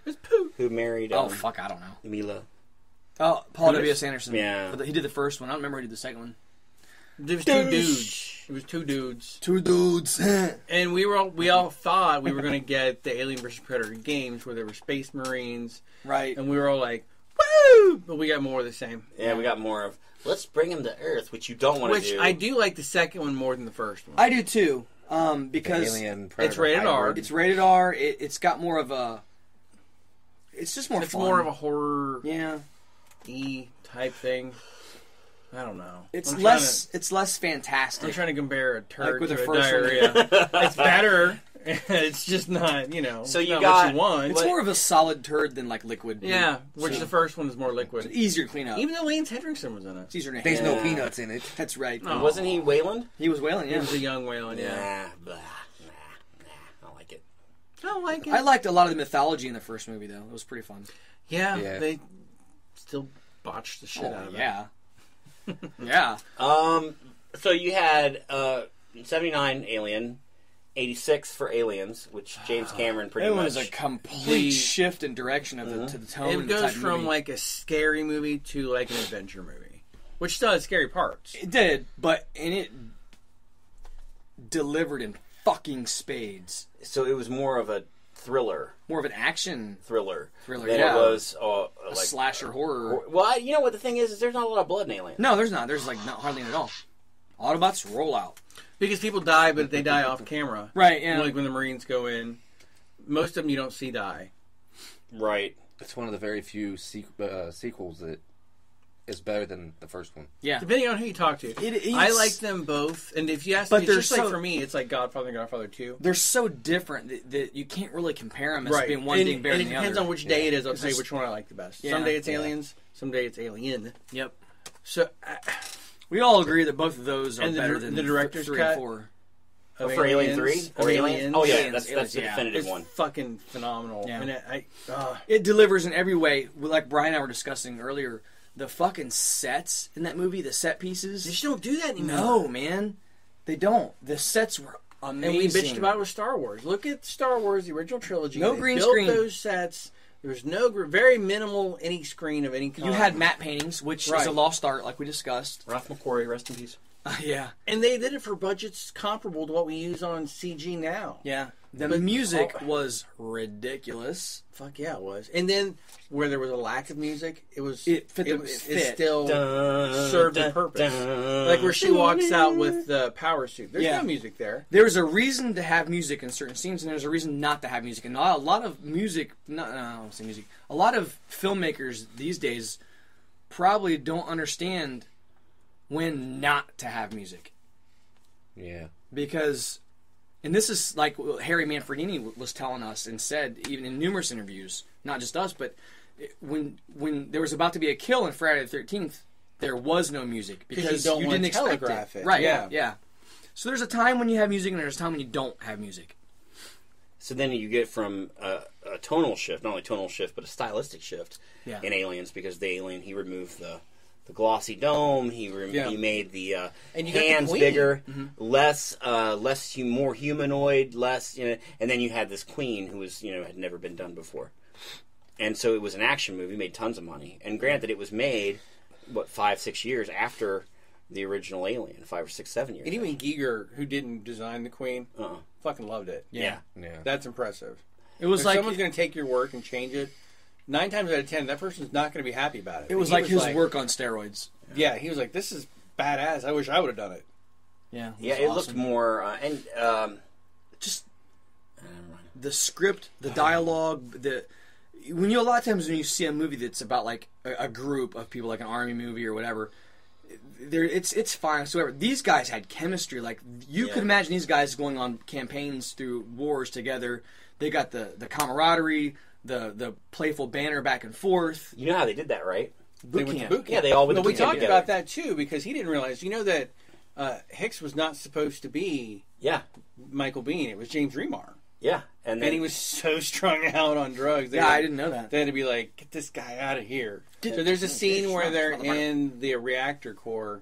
It's poop. who married Oh, fuck, I don't know. Mila? Oh, Paul W.S. Anderson. Yeah. He did the first one. I don't remember who did the second one. There was two dudes. It was two dudes, Two dudes. and we all thought we were going to get the Alien vs Predator games where there were space marines, Right. and we were all like, "Woo!" But we got more of the same. Yeah, we got more of let's bring him to Earth, which you don't want to Which do. I do like the second one more than the first one. I do too. Because Alien It's rated R. it's rated R. It's got more of a... It's just more It's fun. more of a horror Yeah. type thing. I don't know. It's I'm less I'm fantastic. trying to compare a turd with to the a first one. diarrhea. It's better. It's just not, So it's you not got- what you want. It's more of a solid turd than like liquid. Yeah, which So- the first one is more liquid. It's easier to clean up. Even though Lance Hendrickson was in it. It's easier to There's handle. no peanuts in it. That's right. No. Wasn't he Wayland? He was whaling, He yeah. was a young Whalen, yeah. Nah, blah, nah. I don't like it. I don't like it. I liked a lot of the mythology in the first movie, though. It was pretty fun. yeah, Yeah. they still botched the shit out of it. yeah. Yeah. So you had 79 Alien, 86 for Aliens, which James Cameron pretty It much. was a complete The- shift in direction of to the tone. It goes type from movie. like a scary movie to like an adventure movie, which still has scary parts. It did, but it delivered in fucking spades. So it was more of a thriller More of an action than yeah. it was a like slasher horror. Well, you know what the thing is there's not a lot of blood in Alien. No, there's not. There's like not hardly any at all. Autobots roll out. Because people die, but they die off camera. Right, yeah. Like when the Marines go in. most of them you don't see die. Right. It's one of the very few sequels that is better than the first one. Yeah. Depending on who you talk to. I like them both. And if you ask me, it's just like for me, it's like Godfather and Godfather 2. They're so different that you can't really compare them as Right. being one being better and than the it other. depends on which day it is. I'll tell you which one I like the best. Yeah. Someday it's Aliens. Someday it's Alien. Yep. So, We all agree that both of those are And the better dir- than the director's 3 cut? and 4. For Alien 3? Or Alien? Oh, yeah, Aliens, that's the yeah. definitive it's one. fucking phenomenal. Yeah. And It delivers in every way. Like Brian and I were discussing earlier, the fucking sets in that movie, the set pieces. they just don't do that anymore. No, man. They don't. The sets were And amazing. we bitched about it with Star Wars. Look at Star Wars, the original trilogy. No They green built screen. those sets. There was no very minimal any screen of any kind. You had matte paintings, which is Right. a lost art, like we discussed. Ralph McQuarrie, rest in peace. Yeah. And they did it for budgets comparable to what we use on CG now. Yeah. The But- music was ridiculous. Fuck yeah, it was. And then where there was a lack of music, It fit. it still Dun, served a dun, purpose. dun. Like where she walks out with the power suit. There's Yeah. no music there. There's a reason to have music in certain scenes, and there's a reason not to have music. And a lot of music, no, I don't say music. A lot of filmmakers these days probably don't understand when not to have music. Yeah. Because, and this is like what Harry Manfredini was telling us and said even in numerous interviews, not just us, but when there was about to be a kill in Friday the 13th, there was no music because you don't want didn't to expect telegraph it. Right? Yeah. Yeah. So there's a time when you have music and there's a time when you don't have music. So then you get from a tonal shift, not only tonal shift, but a stylistic shift Yeah. in Aliens, because the Alien, he removed the glossy dome, he made the And you got the hands Queen. bigger, less more humanoid, less, and then you had this Queen who was, had never been done before. And so it was an action movie, made tons of money. And granted, it was made, 5-6 years after the original Alien, 5 or 6, 7 years. And even Giger, who didn't design the Queen, fucking loved it. Yeah. That's impressive. It was If like someone's going to take your work and change it, 9 times out of 10, that person's not going to be happy about it. it was He like his work on steroids. Yeah, he was like, "This is badass. I wish I would have done it." Yeah. Yeah, it looked more, just the script, the dialogue, a lot of times when you see a movie that's about like a group of people, like an army movie or whatever, it's fine. So these guys had chemistry. Like you could imagine these guys going on campaigns through wars together. They got the camaraderie, the playful banter back and forth. you know how they did that, right? They went to boot camp. Yeah, they all went But to we boot camp talked together. about that too because he didn't realize. You know that Hicks was not supposed to be Yeah, Michael Biehn. It was James Remar, yeah. And and he was so strung out on drugs. I didn't know that. They had to be like, "Get this guy out of here." So there's a scene where they're in the reactor core.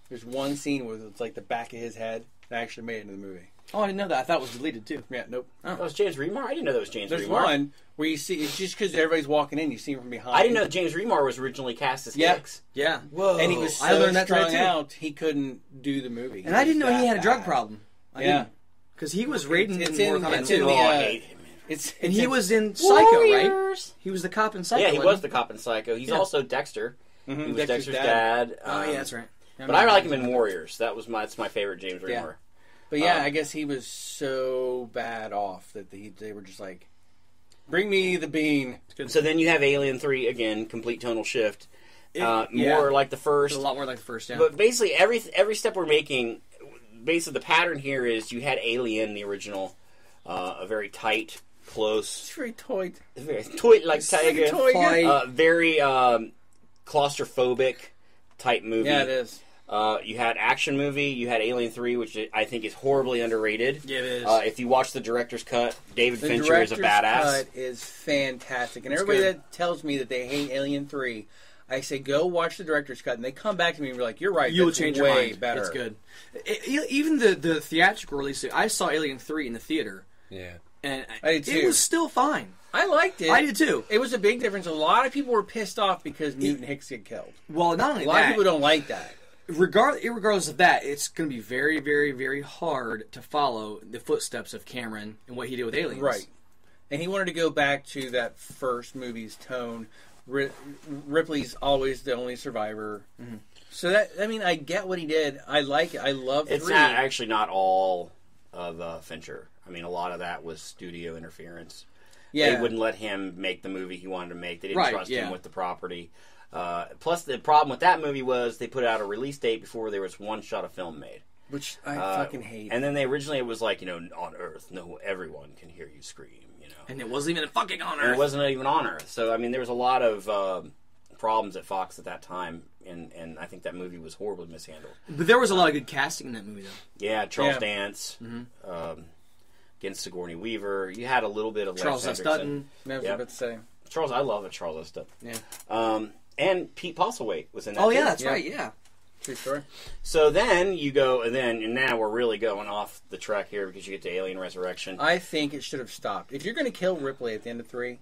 There's one scene where it's like the back of his head that actually made it into the movie. Oh, I didn't know that. I thought it was deleted too. Yeah, nope. That was James Remar? I didn't know that was James There's Remar. one where you see it's just because everybody's walking in, you see him from behind. I didn't know James Remar was originally cast as Yeah. Hicks. Yeah. Whoa. And he was so I learned that today, strung too. out, he couldn't do the movie. And I didn't know he had a drug bad. problem. Yeah. Because he was raiding It's in in- Mortal Kombat it's in 2. the, I hate him. It's And he in- was in Psycho, right? He was the cop in Psycho. Yeah, he wasn't was the cop in Psycho. He's Yeah. also Dexter. He was Dexter's Dexter's dad. Oh, yeah, that's right. But I like him in Warriors. That's my favorite James Remar. Yeah. But yeah, I guess he was so bad off that they were just like, "Bring me the bean." So then you have Alien 3, again, complete tonal shift. yeah. More like the first. A lot more like the first, yeah. But basically, every step we're making, basically the pattern here is you had Alien, the original, a very tight, close, It's very toy. very tight like tiger, toy. very claustrophobic type movie. Yeah, it is. You had action movie. You had Alien 3, which I think is horribly underrated. Yeah, it is. If you watch the director's cut, David The Fincher is a director's badass. cut is fantastic, and everybody good. that tells me that they hate Alien 3, I say go watch the director's cut, and they come back to me and be like, "You're right. You'll that's change way your mind. better." It's good. Even the theatrical release, I saw Alien 3 in the theater, Yeah. and I did it too. was still fine. I liked it. I did too. It was a big difference. A lot of people were pissed off because Newton Hicks get killed. Well, not only A lot of that, people don't like that. regardless of that, it's going to be very, very, very hard to follow the footsteps of Cameron and what he did with Aliens. Right. And he wanted to go back to that first movie's tone. Ripley's always the only survivor. Mm-hmm. So I get what he did. I like it. I love It's 3. actually not all of Fincher. I mean, a lot of that was studio interference. Yeah. They wouldn't let him make the movie he wanted to make. They didn't Right, trust yeah. him with the property. Plus, the problem with that movie was they put out a release date before there was one shot of film made. Which I fucking hate. And then it was like, on Earth, no, everyone can hear you scream, And it wasn't even fucking on And Earth. it wasn't even on Earth. So, I mean, there was a lot of problems at Fox at that time, and I think that movie was horribly mishandled. But there was a lot of good casting in that movie, though. Yeah, Charles Yeah. Dance, against Sigourney Weaver. You had a little bit of Charles Lex S. Hendrickson. Dutton. I was Yep. about to say. Charles, I love it, Charles S. Dutton. Yeah. And Pete Postlethwaite was in that Oh, too. yeah, that's Yeah. right, yeah. True story. So then you go, and now we're really going off the track here because you get to Alien Resurrection. I think it should have stopped. If you're going to kill Ripley at the end of 3,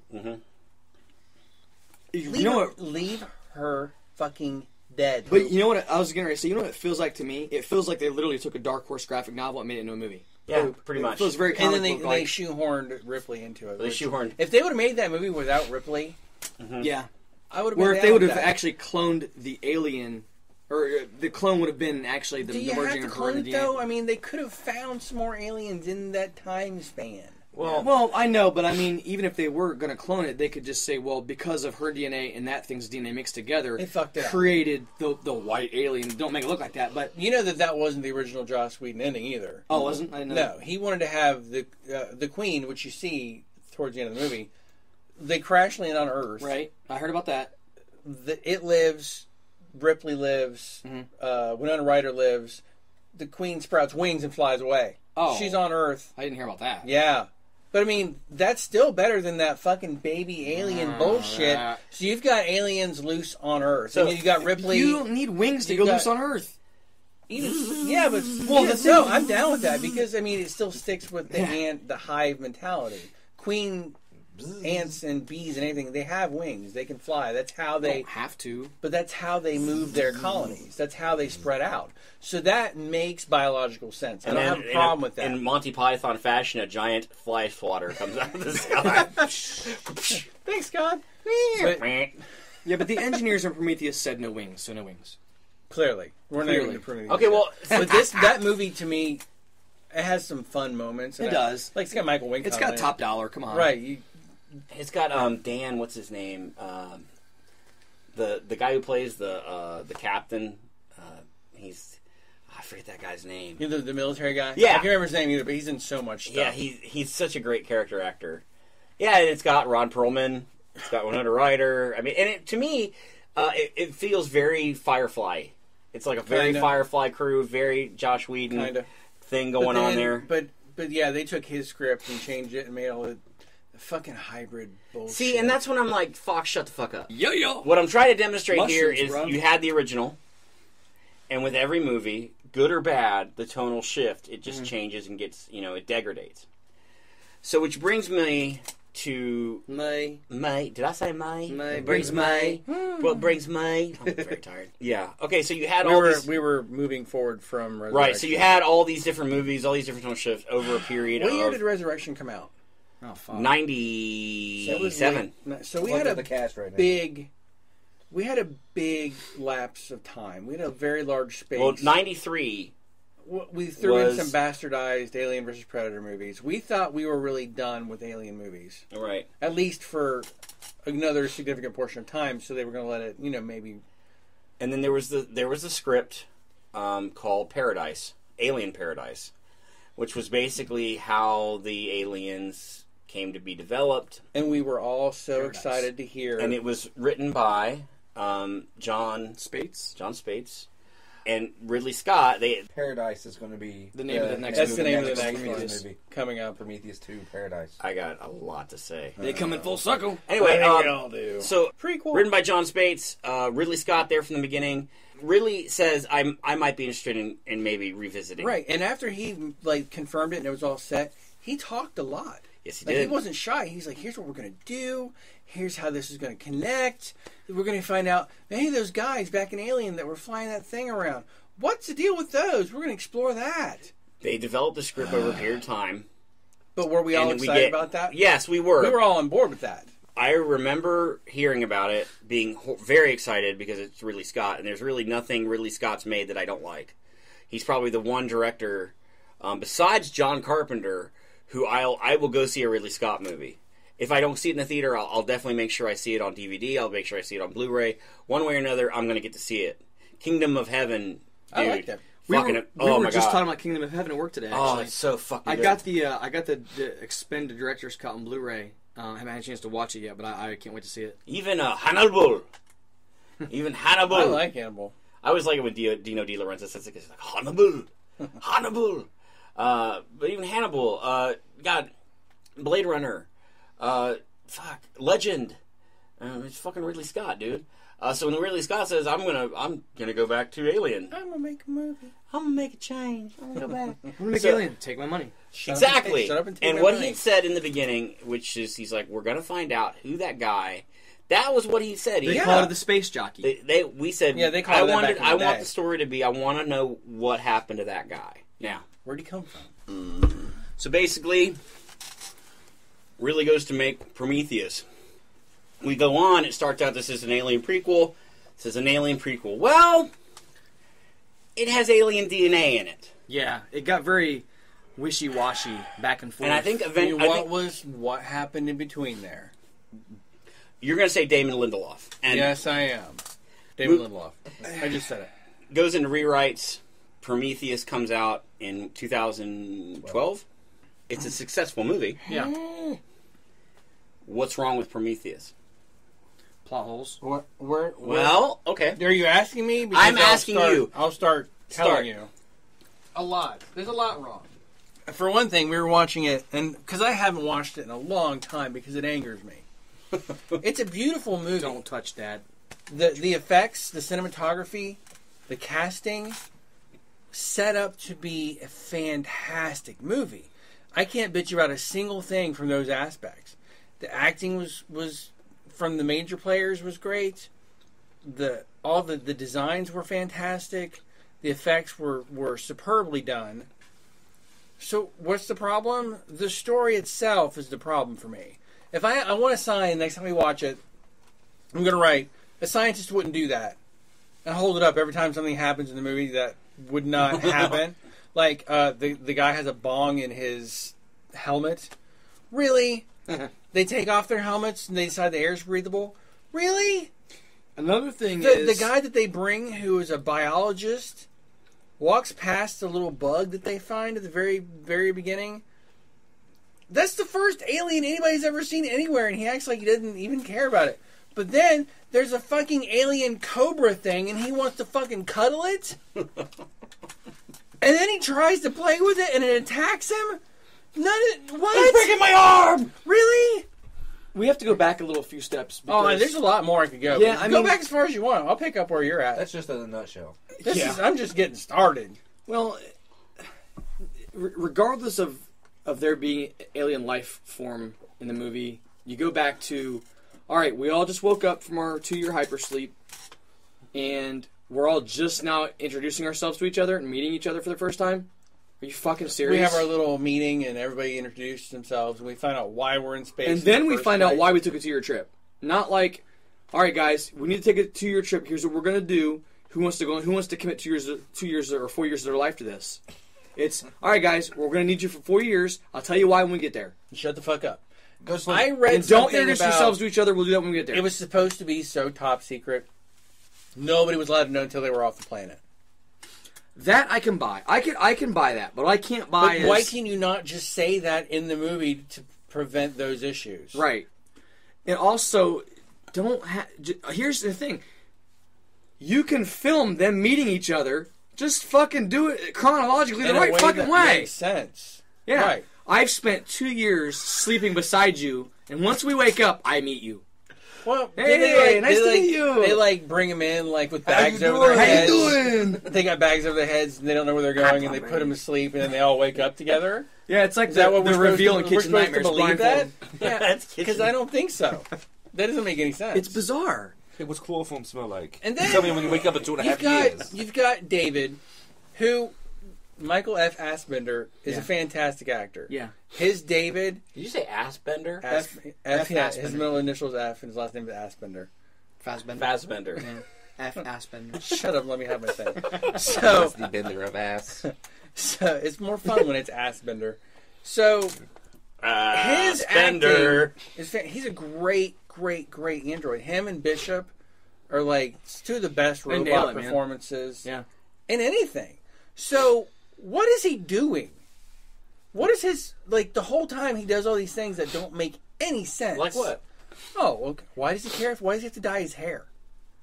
You know what? leave her fucking dead. But you know what I was going to say? You know what it feels like to me? It feels like they literally took a Dark Horse graphic novel and made it into a movie. Yeah, pretty much. It feels very and comic then they book-like. shoehorned Ripley into it. They which- shoehorned. If they would have made that movie without Ripley, Yeah. I would have. Where been if they down would with have that. actually cloned the alien, or the clone would have been actually the Do you merging have to of her clone and it the though? I mean, they could have found some more aliens in that time span. Well, I know, but I mean, even if they were going to clone it, they could just say, well, because of her DNA and that thing's DNA mixed together, They fucked it up. created the white alien. Don't make it look like that, but You know that wasn't the original Joss Whedon ending either. oh, wasn't I didn't know? No, he wanted to have the Queen, which you see towards the end of the movie. They crash land on Earth. Right? I heard about that. It lives. Ripley lives. Winona Ryder lives. The Queen sprouts wings and flies away. Oh. She's on Earth. I didn't hear about that. Yeah. But I mean, that's still better than that fucking baby alien bullshit. So you've got aliens loose on Earth. So and you got Ripley. You don't need wings to You go got- loose on Earth. Yeah, but I'm down with that because I mean it still sticks with the hive mentality. Queen ants and bees and anything, they have wings. They can fly. That's how They they. don't have to. But that's how they move their colonies. That's how they spread out. So that makes biological sense. I don't have a problem with that. In Monty Python fashion, a giant fly swatter comes out of the sky. Thanks, God. But Yeah, but the engineers in Prometheus said no wings, so no wings. clearly, we're not Clearly. going to prove Okay, well, but that movie to me, it has some fun moments. It does. Like it's got Michael Wincott. It's got in it. top dollar. Come on. Right. it's got Dan. What's his name? The guy who plays the captain. I forget that guy's name. You know, the military guy. Yeah. I can't remember his name either, but he's in so much stuff. Yeah, he's such a great character actor. Yeah, and it's got Ron Perlman. It's got Winona Ryder. I mean, and to me, it feels very Firefly. It's like a very Kinda. Firefly crew, very Josh Whedon Kinda. thing going on there. But yeah, they took his script and changed it and made all the fucking hybrid bullshit. See, and that's when I'm like, Fox, shut the fuck up. Yo. What I'm trying to demonstrate here Mushrooms, is bro. you had the original, and with every movie, good or bad, the tonal shift, it just changes and gets, it degrades. So, which brings me to May. Did I say May? May. It brings May. What brings May? I'm very tired. Yeah. Okay, so you had we were moving forward from Resurrection. Right, so you had all these different movies, all these different tonal shifts over a period What year of did Resurrection come out? Oh, fuck. 97. So we Look had at a the cast right now. big lapse of time. We had a very large space. Well, 93. We threw in was- some bastardized Alien vs. Predator movies. We thought we were really done with Alien movies, Right. at least for another significant portion of time. So they were going to let it, maybe. And then there was the script called Paradise, Alien Paradise, which was basically how the aliens came to be developed. And we were all so Paradise. excited to hear. And it was written by John Spates. and Ridley Scott. Paradise is going to be The name of the next That's the name of the next Prometheus one. movie. coming up. Prometheus 2, Paradise. I got a lot to say. They come in full circle. Anyway, I think we all do. so Prequel. written by John Spates, Ridley Scott there from the beginning. Ridley says I might be interested in maybe revisiting. Right, and after he confirmed it and it was all set, he talked a lot. Yes, he Like, did. he wasn't shy. He's like, here's what we're going to do. Here's how this is going to connect. We're going to find out, hey, those guys back in Alien that were flying that thing around, what's the deal with those? We're going to explore that. They developed the script over a period of time. But were we all And excited about that? Yes, we were. We were all on board with that. I remember hearing about it, being very excited because it's Ridley Scott, and there's really nothing Ridley Scott's made that I don't like. He's probably the one director, besides John Carpenter, who I will go see a Ridley Scott movie. If I don't see it in the theater, I'll definitely make sure I see it on DVD. I'll make sure I see it on Blu-ray. One way or another, I'm going to get to see it. Kingdom of Heaven, dude. I like that. We Fucking, were my just God. talking about Kingdom of Heaven at work today. Oh, Actually, it's so fucking I good. got the expanded director's cut on Blu-ray. I haven't had a chance to watch it yet, but I can't wait to see it. Even Hannibal. Even Hannibal. I like Hannibal. I always like it when Dino De Laurentiis says it. It's like, Hannibal. Hannibal. But even Hannibal. God. Blade Runner. Legend. It's fucking Ridley Scott, dude. So when Ridley Scott says, I'm gonna go back to Alien. I'm gonna make a movie. I'm gonna make a change. I'm gonna go back. I'm gonna make So- Alien. Take my money. Exactly. Shut up and take And my what money. he said in the beginning, which is, he's like, we're gonna find out who that guy. That was what he said. They He, called it the space jockey. we said, Yeah, they called it that back in the I want day. the story to be, I want to know what happened to that guy. Now, Where'd he come from? so basically, really goes to make Prometheus. We go on. It starts out, this is an Alien prequel. This is an Alien prequel. Well, it has alien DNA in it. Yeah, it got very wishy-washy, back and forth. And I think What happened in between there? you're going to say Damon Lindelof. And Yes, I am. David Lindelof. I just said it. goes into rewrites. Prometheus comes out in 2012. It's a successful movie. Yeah. What's wrong with Prometheus? Plot holes. Well, okay. Are you asking me? Because I'm asking you. I'll start telling Start. you. A lot. There's a lot wrong. For one thing, we were watching it, and because I haven't watched it in a long time because it angers me. It's a beautiful movie. Don't touch that. The effects, the cinematography, the casting, set up to be a fantastic movie. I can't bitch about a single thing from those aspects. The acting was from the major players was great. All the designs were fantastic. The effects were superbly done. So what's the problem? The story itself is the problem for me. If I want a sign next time we watch it, I'm going to write, a scientist wouldn't do that. And hold it up every time something happens in the movie that would not happen. Like, the guy has a bong in his helmet. Really? They take off their helmets and they decide the air is breathable? Really? Another thing The guy that they bring, who is a biologist, walks past the little bug that they find at the very, very beginning. That's the first alien anybody's ever seen anywhere, and he acts like he doesn't even care about it. But then, there's a fucking alien cobra thing, and he wants to fucking cuddle it? And then he tries to play with it, and it attacks him? What? It's breaking my arm! Really? we have to go back a few steps. Oh, because- there's a lot more I could go. Yeah, I go mean- back as far as you want. I'll pick up where you're at. That's just in a nutshell. I'm just getting started. Well, regardless of there being alien life form in the movie, you go back to, all right, we all just woke up from our 2-year hypersleep, and we're all just now introducing ourselves to each other and meeting each other for the first time. Are you fucking serious? We have our little meeting, and everybody introduces themselves, and we find out why we're in space. and in then the we first find out place. why we took a 2-year trip. Not like, all right, guys, we need to take a 2-year trip. Here's what we're gonna do. Who wants to go? Who wants to commit 2 years or 4 years of their life to this? It's all right, guys. We're gonna need you for 4 years. I'll tell you why when we get there. Shut the fuck up. Go sleep. I read And don't something introduce about, yourselves to each other. We'll do that when we get there. It was supposed to be so top secret. Nobody was allowed to know until they were off the planet. that I can buy. I can buy that, but I can't buy. But why can you not just say that in the movie to prevent those issues? Right. And also, don't. Here's the thing. You can film them meeting each other. Just fucking do it chronologically In the a right fucking that way. Makes sense. Yeah. Right. I've spent 2 years sleeping beside you, and once we wake up, I meet you. Well, Hey, nice to meet you. They bring them in with bags over their How heads. you doing? They got bags over their heads and they don't know where they're going, and they put them to sleep, and then they all wake up together. Yeah, it's like Is that what the we're reveal in supposed to, Kitchen we're supposed Nightmares. to believe that? blindfolded. Yeah, That's because I don't think so. That doesn't make any sense. It's bizarre. Hey, what's chloroform smell like? And then Tell me when you wake up in 2.5 years. You've got David, who Michael F. Assbender is a fantastic actor. Yeah. His David Did you say ass bender? F. F. Yeah, Assbender. his middle initial is F, and his last name is Assbender. Fassbender. Fassbender. F. Aspender. Shut up, let me have my thing. That's So the bender of ass. it's more fun when it's Assbender. So his Spender. acting is he's a great android. Him and Bishop are like two of the best They nail robot it, man. performances Yeah. in anything. So what is he doing? What is his like the whole time he does all these things that don't make any sense? Like what? Oh, okay. Why does he care? Why does he have to dye his hair?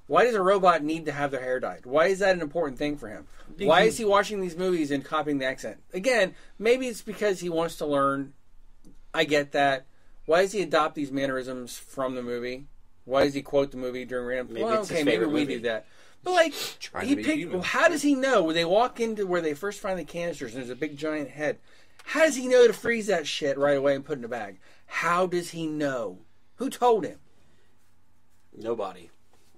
Why does a robot need to have their hair dyed? Why is that an important thing for him? Why is he watching these movies and copying the accent? Again, maybe it's because he wants to learn. I get that. Why does he adopt these mannerisms from the movie? Why does he quote the movie during random? Maybe well, it's his okay, maybe favorite we movie. do that. But like, Trying he to be picked. human. How does he know when they walk into where they first find the canisters and there's a big giant head? How does he know to freeze that shit right away and put it in a bag? How does he know? Who told him? Nobody.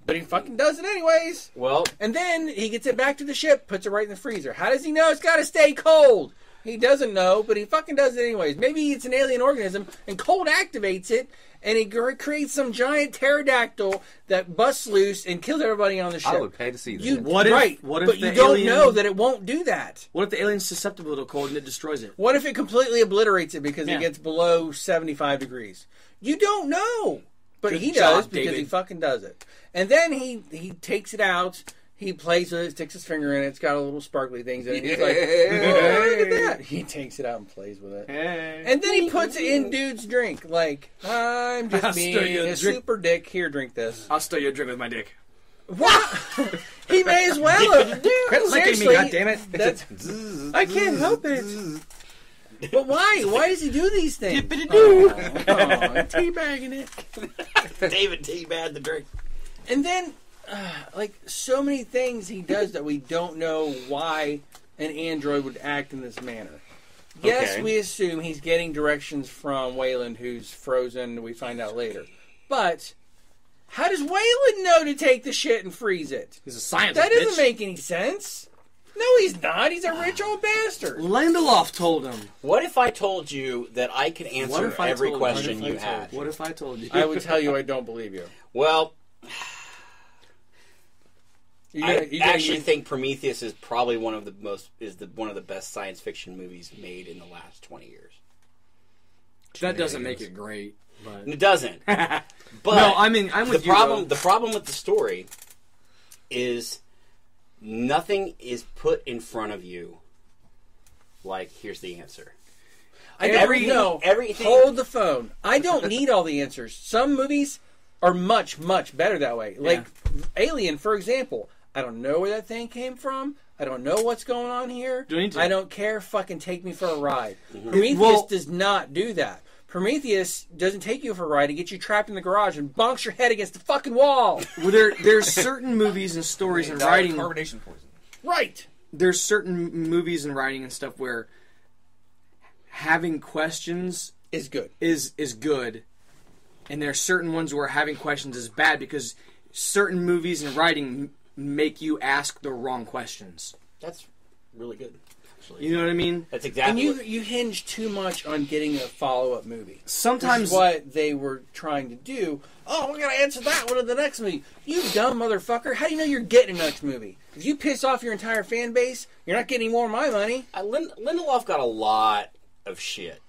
But he fucking does it anyways. Well, And then he gets it back to the ship, puts it right in the freezer. How does he know it's got to stay cold? He doesn't know, but he fucking does it anyways. Maybe it's an alien organism, and cold activates it, and he creates some giant pterodactyl that busts loose and kills everybody on the ship. I would pay to see that. You, What if- right, what if but you the don't alien- know that it won't do that. What if the alien's susceptible to cold and it destroys it? What if it completely obliterates it because Yeah. it gets below 75 degrees? You don't know. But Good he job, does because David. he fucking does it. And then he takes it out, he plays with it, sticks his finger in it, it's got a little sparkly things in it. He's like, oh, look at that. He takes it out and plays with it. And then he puts it in dude's drink. Like, I'm I'll just stir being you a a drink. super dick. Here, drink this. I'll still you a drink with my dick. What? He may as well have. Quit licking me, Seriously, goddammit. that's- I can't help it. But why? Why does he do these things? Dippity-doo. Teabagging it. David teabagged the drink. And then, like, so many things he does that we don't know why an android would act in this manner. Yes, Okay. we assume he's getting directions from Wayland, who's frozen, we find out later. But, how does Wayland know to take the shit and freeze it? He's a scientist, That doesn't bitch. make any sense. No, he's not. He's a rich old bastard. Lindelof told him. What if I told you that I could What answer if I every told question what if you I told- had? What if I told you? I would tell you I don't believe you. Well, You I gotta- you gotta actually use- think Prometheus is probably one of the best science fiction movies made in the last 20 years. That doesn't make it great. And But it doesn't. But no, I mean I'm with the you. problem. though. The problem with the story is nothing is put in front of you. Like, here's the answer. everything. Hold the phone. I don't need all the answers. Some movies are much, much better that way. Like Alien, for example. I don't know where that thing came from. I don't know what's going on here. Don't need to. I don't care. Fucking take me for a ride. Mm-hmm. Prometheus Well- does not do that. Prometheus doesn't take you for a ride. He gets you trapped in the garage and bonks your head against the fucking wall. Well, there's certain movies and stories and writing. Carbonation poison. Right. There's certain movies and writing and stuff where having questions Is good. is good, and there are certain ones where having questions is bad because certain movies and writing make you ask the wrong questions. That's really good. Actually. You know what I mean? That's And exactly. you hinge too much on getting a follow-up movie. Sometimes This is what they were trying to do. Oh, we're going to answer that one in the next movie. You dumb motherfucker. How do you know you're getting the next movie? If you piss off your entire fan base, you're not getting any more of my money. Lindelof got a lot of shit.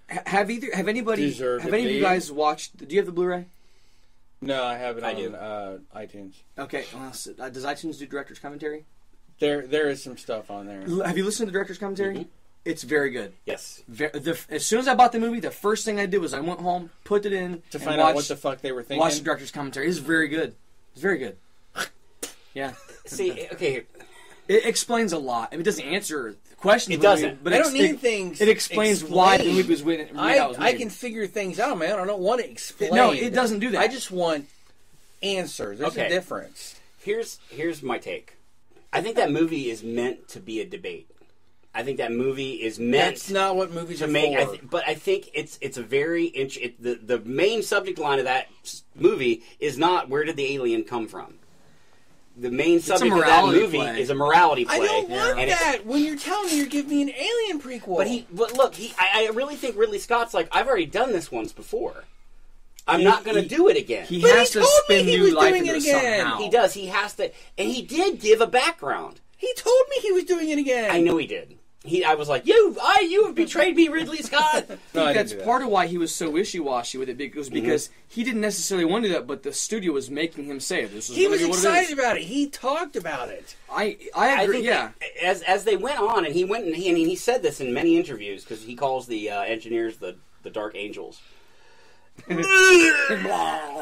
have anybody Deserved have it, any of you babe. guys watched? Do you have the Blu-ray? No, I have it I on do. iTunes. Okay, does iTunes do director's commentary? There is some stuff on there. Have you listened to the director's commentary? Mm-hmm. It's very good. Yes. As soon as I bought the movie, the first thing I did was I went home, put it in, To and find out what watched- the fuck they were thinking. watch the director's commentary. It's very good. It's very good. Yeah, See, okay, it explains a lot. I mean, it doesn't answer questions. It doesn't. But I don't need things. It explains why the movie was made. I can figure things out, man. I don't want to explain. No, it doesn't do that. I just want answers. There's Okay. a difference. here's my take. I think that movie is meant to be a debate. I think that movie is meant That's not what movies to are make. for. But I think it's a very the main subject line of that movie is not where did the alien come from. The main subject of that morality movie play. is a morality play. I don't want and it's- that. When you're telling me you're giving me an alien prequel. But look, I really think Ridley Scott's like, I've already done this once before. I'm not going to do it again. He But has he to told me spin he new was life doing into it it again. somehow. He does. He has to, and he did give a background. He told me he was doing it again. I know he did. I was like, you have betrayed me, Ridley Scott. No, I didn't That's do that. part of why he was so wishy-washy with it, because he didn't necessarily want to do that, but the studio was making him say it. This is He gonna was be what it excited is. about it. He talked about it. I I agree. think Yeah, as they went on, and he said this in many interviews because he calls the engineers the Dark Angels.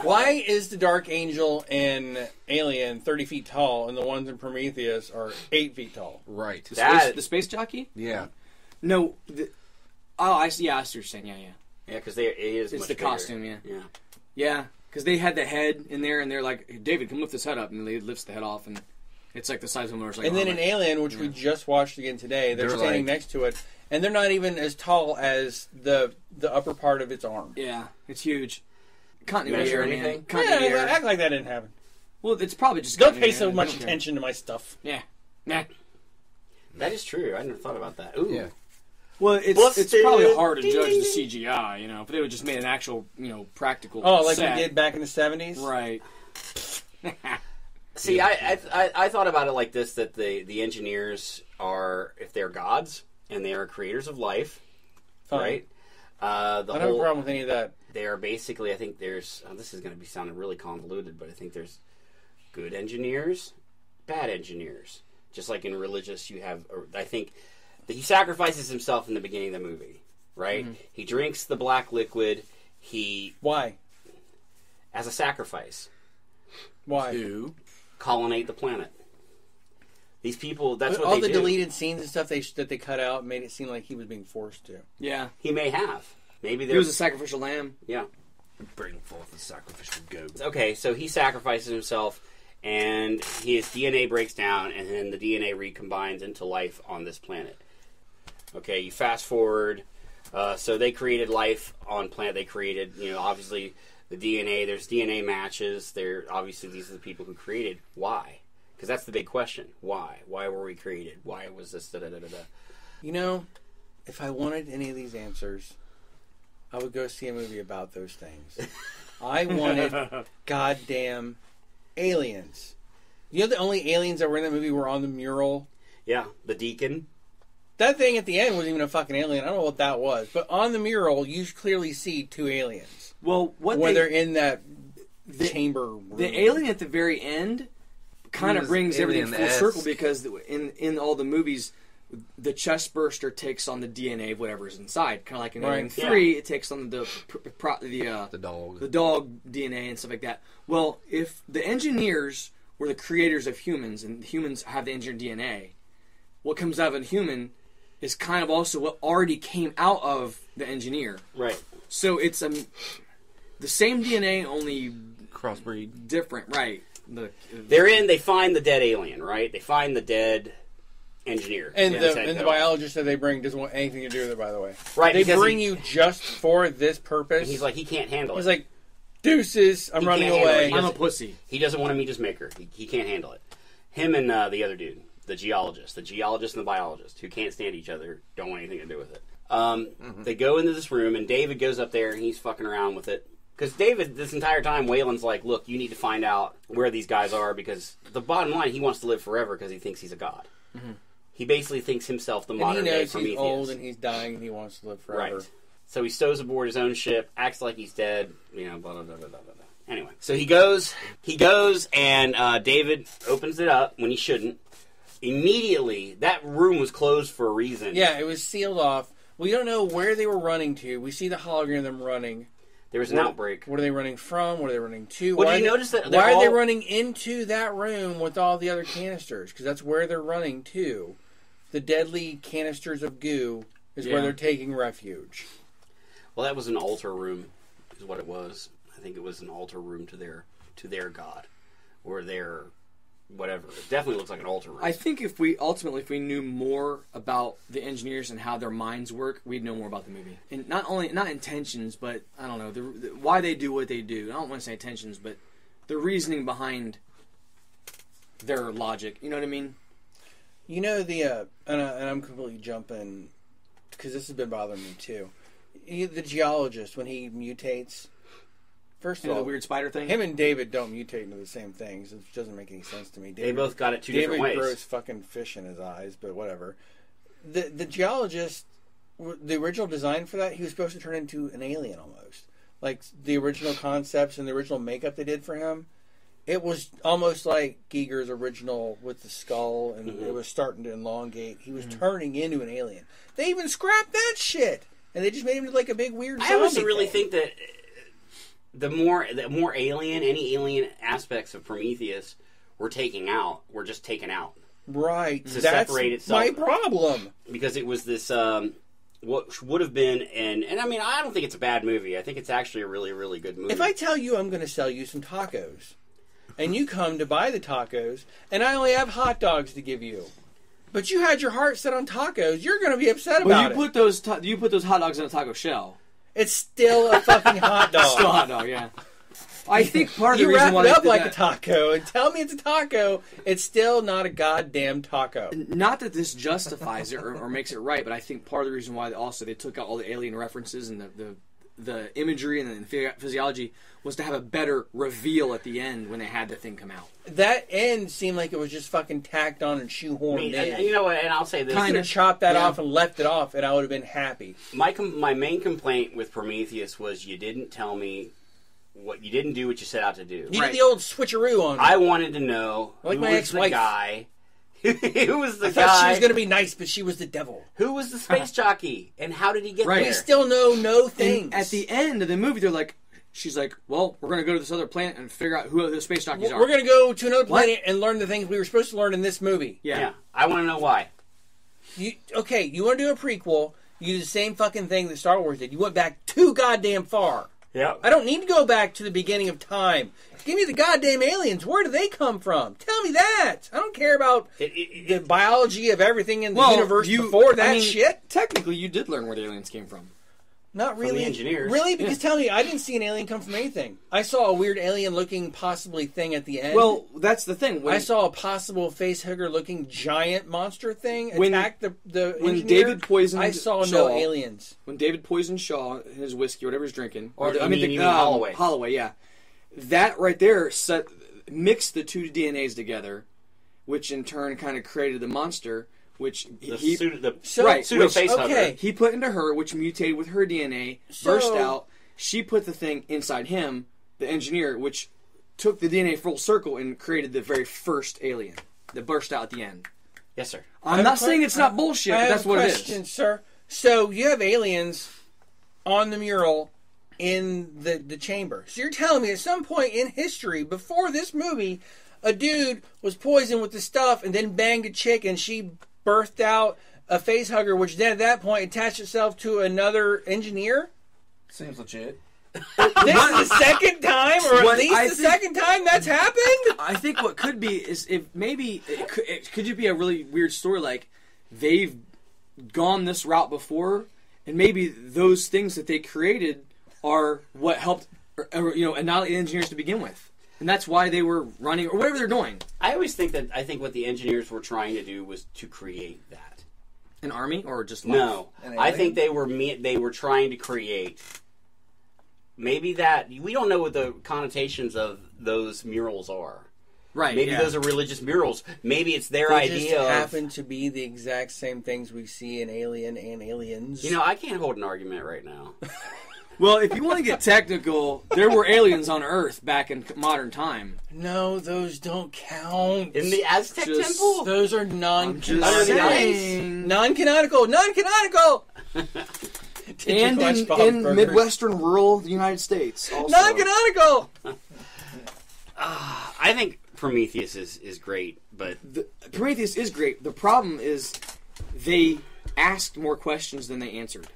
Why is the Dark Angel in Alien 30 feet tall and the ones in Prometheus are 8 feet tall? Right. the space jockey. Yeah. No. I see. Yeah, I see what you're saying. Yeah. Yeah, because it is. It's much the bigger. costume. Yeah. Yeah. Yeah, because they had the head in there, and they're like, hey, David, come lift this head up, and he lifts the head off, and it's like the size of a motorcycle. And then in Alien, which we just watched again today, they're They're standing like- next to it, and they're not even as tall as the upper part of its arm. Yeah, it's huge. Continuity Measure error, man. anything? Continuity Yeah, error. act like that didn't happen. Well, it's probably just Don't continuity pay so error. much I don't care. attention to my stuff. Yeah. Nah. That is true. I never thought about that. Ooh. Yeah. Well, it's Busted. probably hard to Ding, judge ding, the ding. CGI, if they would just made an actual, practical. Oh, like set. we did back in the 70s? Right. See, I thought about it like this: that the engineers are, if they're gods and they are creators of life, Fine. right? The I don't have a problem with any of that. They are basically, I think there's, this is going to be sounding really convoluted, but I think there's good engineers, bad engineers. Just like in religious, you have, I think, that he sacrifices himself in the beginning of the movie, right? Mm-hmm. He drinks the black liquid, Why? as a sacrifice, Why? Two. colonate the planet. These people, that's But what all they the do. deleted scenes and stuff that they cut out made it seem like he was being forced to. Yeah. He may have. Maybe He was a there's, sacrificial lamb. yeah. Bring forth the sacrificial goat. Okay, so he sacrifices himself, and his DNA breaks down, and then the DNA recombines into life on this planet. Okay, you fast forward. So they created life on planet. They created, obviously the DNA. There's DNA matches. Obviously these are the people who created. Why? Because that's the big question. Why? Why were we created? Why was this? Da da da da da. If I wanted any of these answers, I would go see a movie about those things. I wanted goddamn aliens. The only aliens that were in that movie were on the mural. Yeah, the deacon. That thing at the end wasn't even a fucking alien. I don't know what that was. But on the mural, you clearly see 2 aliens. Well, when they're in that chamber room. The alien at the very end kind of He was brings everything full alien-esque. circle, because in all the movies, the chest burster takes on the DNA of whatever's inside. Kind of like in Right. Alien 3, it takes on the The dog. dog DNA and stuff like that. Well, if the engineers were the creators of humans, and humans have the engineered DNA, what comes out of a human is kind of also what already came out of the engineer. Right. So it's the same DNA, only Crossbreed. different, right? They find the dead alien, right? They find the dead engineer. And Yeah, the biologist that they bring doesn't want anything to do with it, by the way. Right, They because bring you just for this purpose. He's like, he can't handle it. He's like, deuces, I'm He running can't handle away. it. I'm a pussy. He doesn't want to meet his maker. He can't handle it. Him and the other dude, the geologist and the biologist, who can't stand each other, don't want anything to do with it. They go into this room, and David goes up there, and he's fucking around with it. Because David, this entire time, Waylon's like, look, you need to find out where these guys are, because the bottom line, he wants to live forever because he thinks he's a god. Mm-hmm. He basically thinks himself the And he modern day knows Prometheus. he's old and he's dying and he wants to live forever. Right. So he stows aboard his own ship, acts like he's dead, blah, blah, blah, blah, blah, blah. Anyway, so he goes, and David opens it up when he shouldn't. Immediately, that room was closed for a reason. Yeah, it was sealed off. We don't know where they were running to. We see the hologram of them running. There was an outbreak. What are they running from? What are they running to? Well, why did you are they- notice that Why are they all- running into that room with all the other canisters? Because that's where they're running to. The deadly canisters of goo is where Yeah. they're taking refuge. Well, that was an altar room, is what it was. I think it was an altar room to their god, or their whatever. It definitely looks like an altar room. I think if we knew more about the engineers and how their minds work, we'd know more about the movie. And not intentions, but I don't know why they do what they do. I don't want to say intentions, but the reasoning behind their logic. You know what I mean? You know and I'm completely jumping because this has been bothering me too. The geologist, when he mutates, first of You know, all, the weird spider thing. him and David don't mutate into the same things. It doesn't make any sense to me. they both got it two different David ways. grows fucking fish in his eyes, but whatever. the geologist, the original design for that, he was supposed to turn into an alien almost. Like the original concepts and the original makeup they did for him, it was almost like Giger's original with the skull, and it was starting to elongate. He was turning into an alien. They even scrapped that shit, and they just made him do like a big weird zombie I also really thing. think that the more any alien aspects of Prometheus were just taken out. Right. To That's separate itself. my problem. Because it was this, what would have been, and I mean, I don't think it's a bad movie. I think it's actually a really, really good movie. If I tell you I'm going to sell you some tacos, and you come to buy the tacos, and I only have hot dogs to give you, but you had your heart set on tacos, you're going to be upset Well, about you put those hot dogs in a taco shell. It's still a fucking hot dog. Still a hot dog, yeah. I think part of the You reason wrap why it they up did like that, a taco and tell me it's a taco. It's still not a goddamn taco. not that this justifies it or makes it right, but I think part of the reason why also they took out all the alien references and the imagery and the physiology was to have a better reveal at the end when they had the thing come out. That end seemed like it was just fucking tacked on and shoehorned in. and you know what? And I'll say this: Could have chopped that off and left it off, and I would have been happy. my main complaint with Prometheus was you didn't tell me you didn't do what you set out to do. You did the old switcheroo on me. I wanted to know Like who my was ex-wife. the guy. Who was the I thought guy? she was going to be nice, but she was the devil. Who was the space jockey, and how did he get Right. there? We still know no things. And at the end of the movie, they're like, she's like, well, we're going to go to this other planet and figure out who the space jockeys are. We're going to go to another planet and learn the things we were supposed to learn in this movie. Yeah, I want to know why. You want to do a prequel, you do the same fucking thing that Star Wars did. You went back too goddamn far. Yeah, I don't need to go back to the beginning of time. Give me the goddamn aliens. Where do they come from? Tell me that. I don't care about the biology of everything in the universe before that shit. Technically, you did learn where the aliens came from. Not really. the engineers. Really? Because tell me, I didn't see an alien come from anything. I saw a weird alien-looking possibly thing at the end. Well, that's the thing. I saw a possible facehugger-looking giant monster thing When- attack the when engineer. David poisoned I saw no Shaw, aliens. When David poisoned Shaw in his whiskey, whatever he's drinking, you mean Holloway. Holloway, yeah. That right there mixed the two DNAs together, which in turn kind of created the monster, which pseudo which- face hugger. okay. he put into her, which mutated with her DNA, burst out. She put the thing inside him, the engineer, which took the DNA full circle and created the very first alien that burst out at the end. Yes, sir. I'm not saying it's not bullshit, but that's what it is. Sir. So you have aliens on the mural in the chamber. So you're telling me at some point in history, before this movie, a dude was poisoned with the stuff and then banged a chick and she birthed out a face hugger, which then at that point attached itself to another engineer? Seems legit. This is the second time, or What at least I the think- second time that's happened? I think what could be is if maybe it could be a really weird story, like they've gone this route before, and maybe those things that they created are what helped, annihilate engineers to begin with, and that's why they were running or whatever they're doing. I always think what the engineers were trying to do was to create that. An army or just life? No, I think they were trying to create. Maybe that we don't know what the connotations of those murals are. Right. Maybe yeah. those are religious murals. Maybe it's their They idea just of. happen to be the exact same things we see in Alien and Aliens. I can't hold an argument right now. Well, if you want to get technical, there were aliens on Earth back in modern time. No, those don't count. In the Aztec Just- temple? Those are Just Under the ice. saying. non-canonical. And in Midwestern rural United States. Also. Non-canonical. I think Prometheus is great, but Prometheus is great. The problem is they asked more questions than they answered.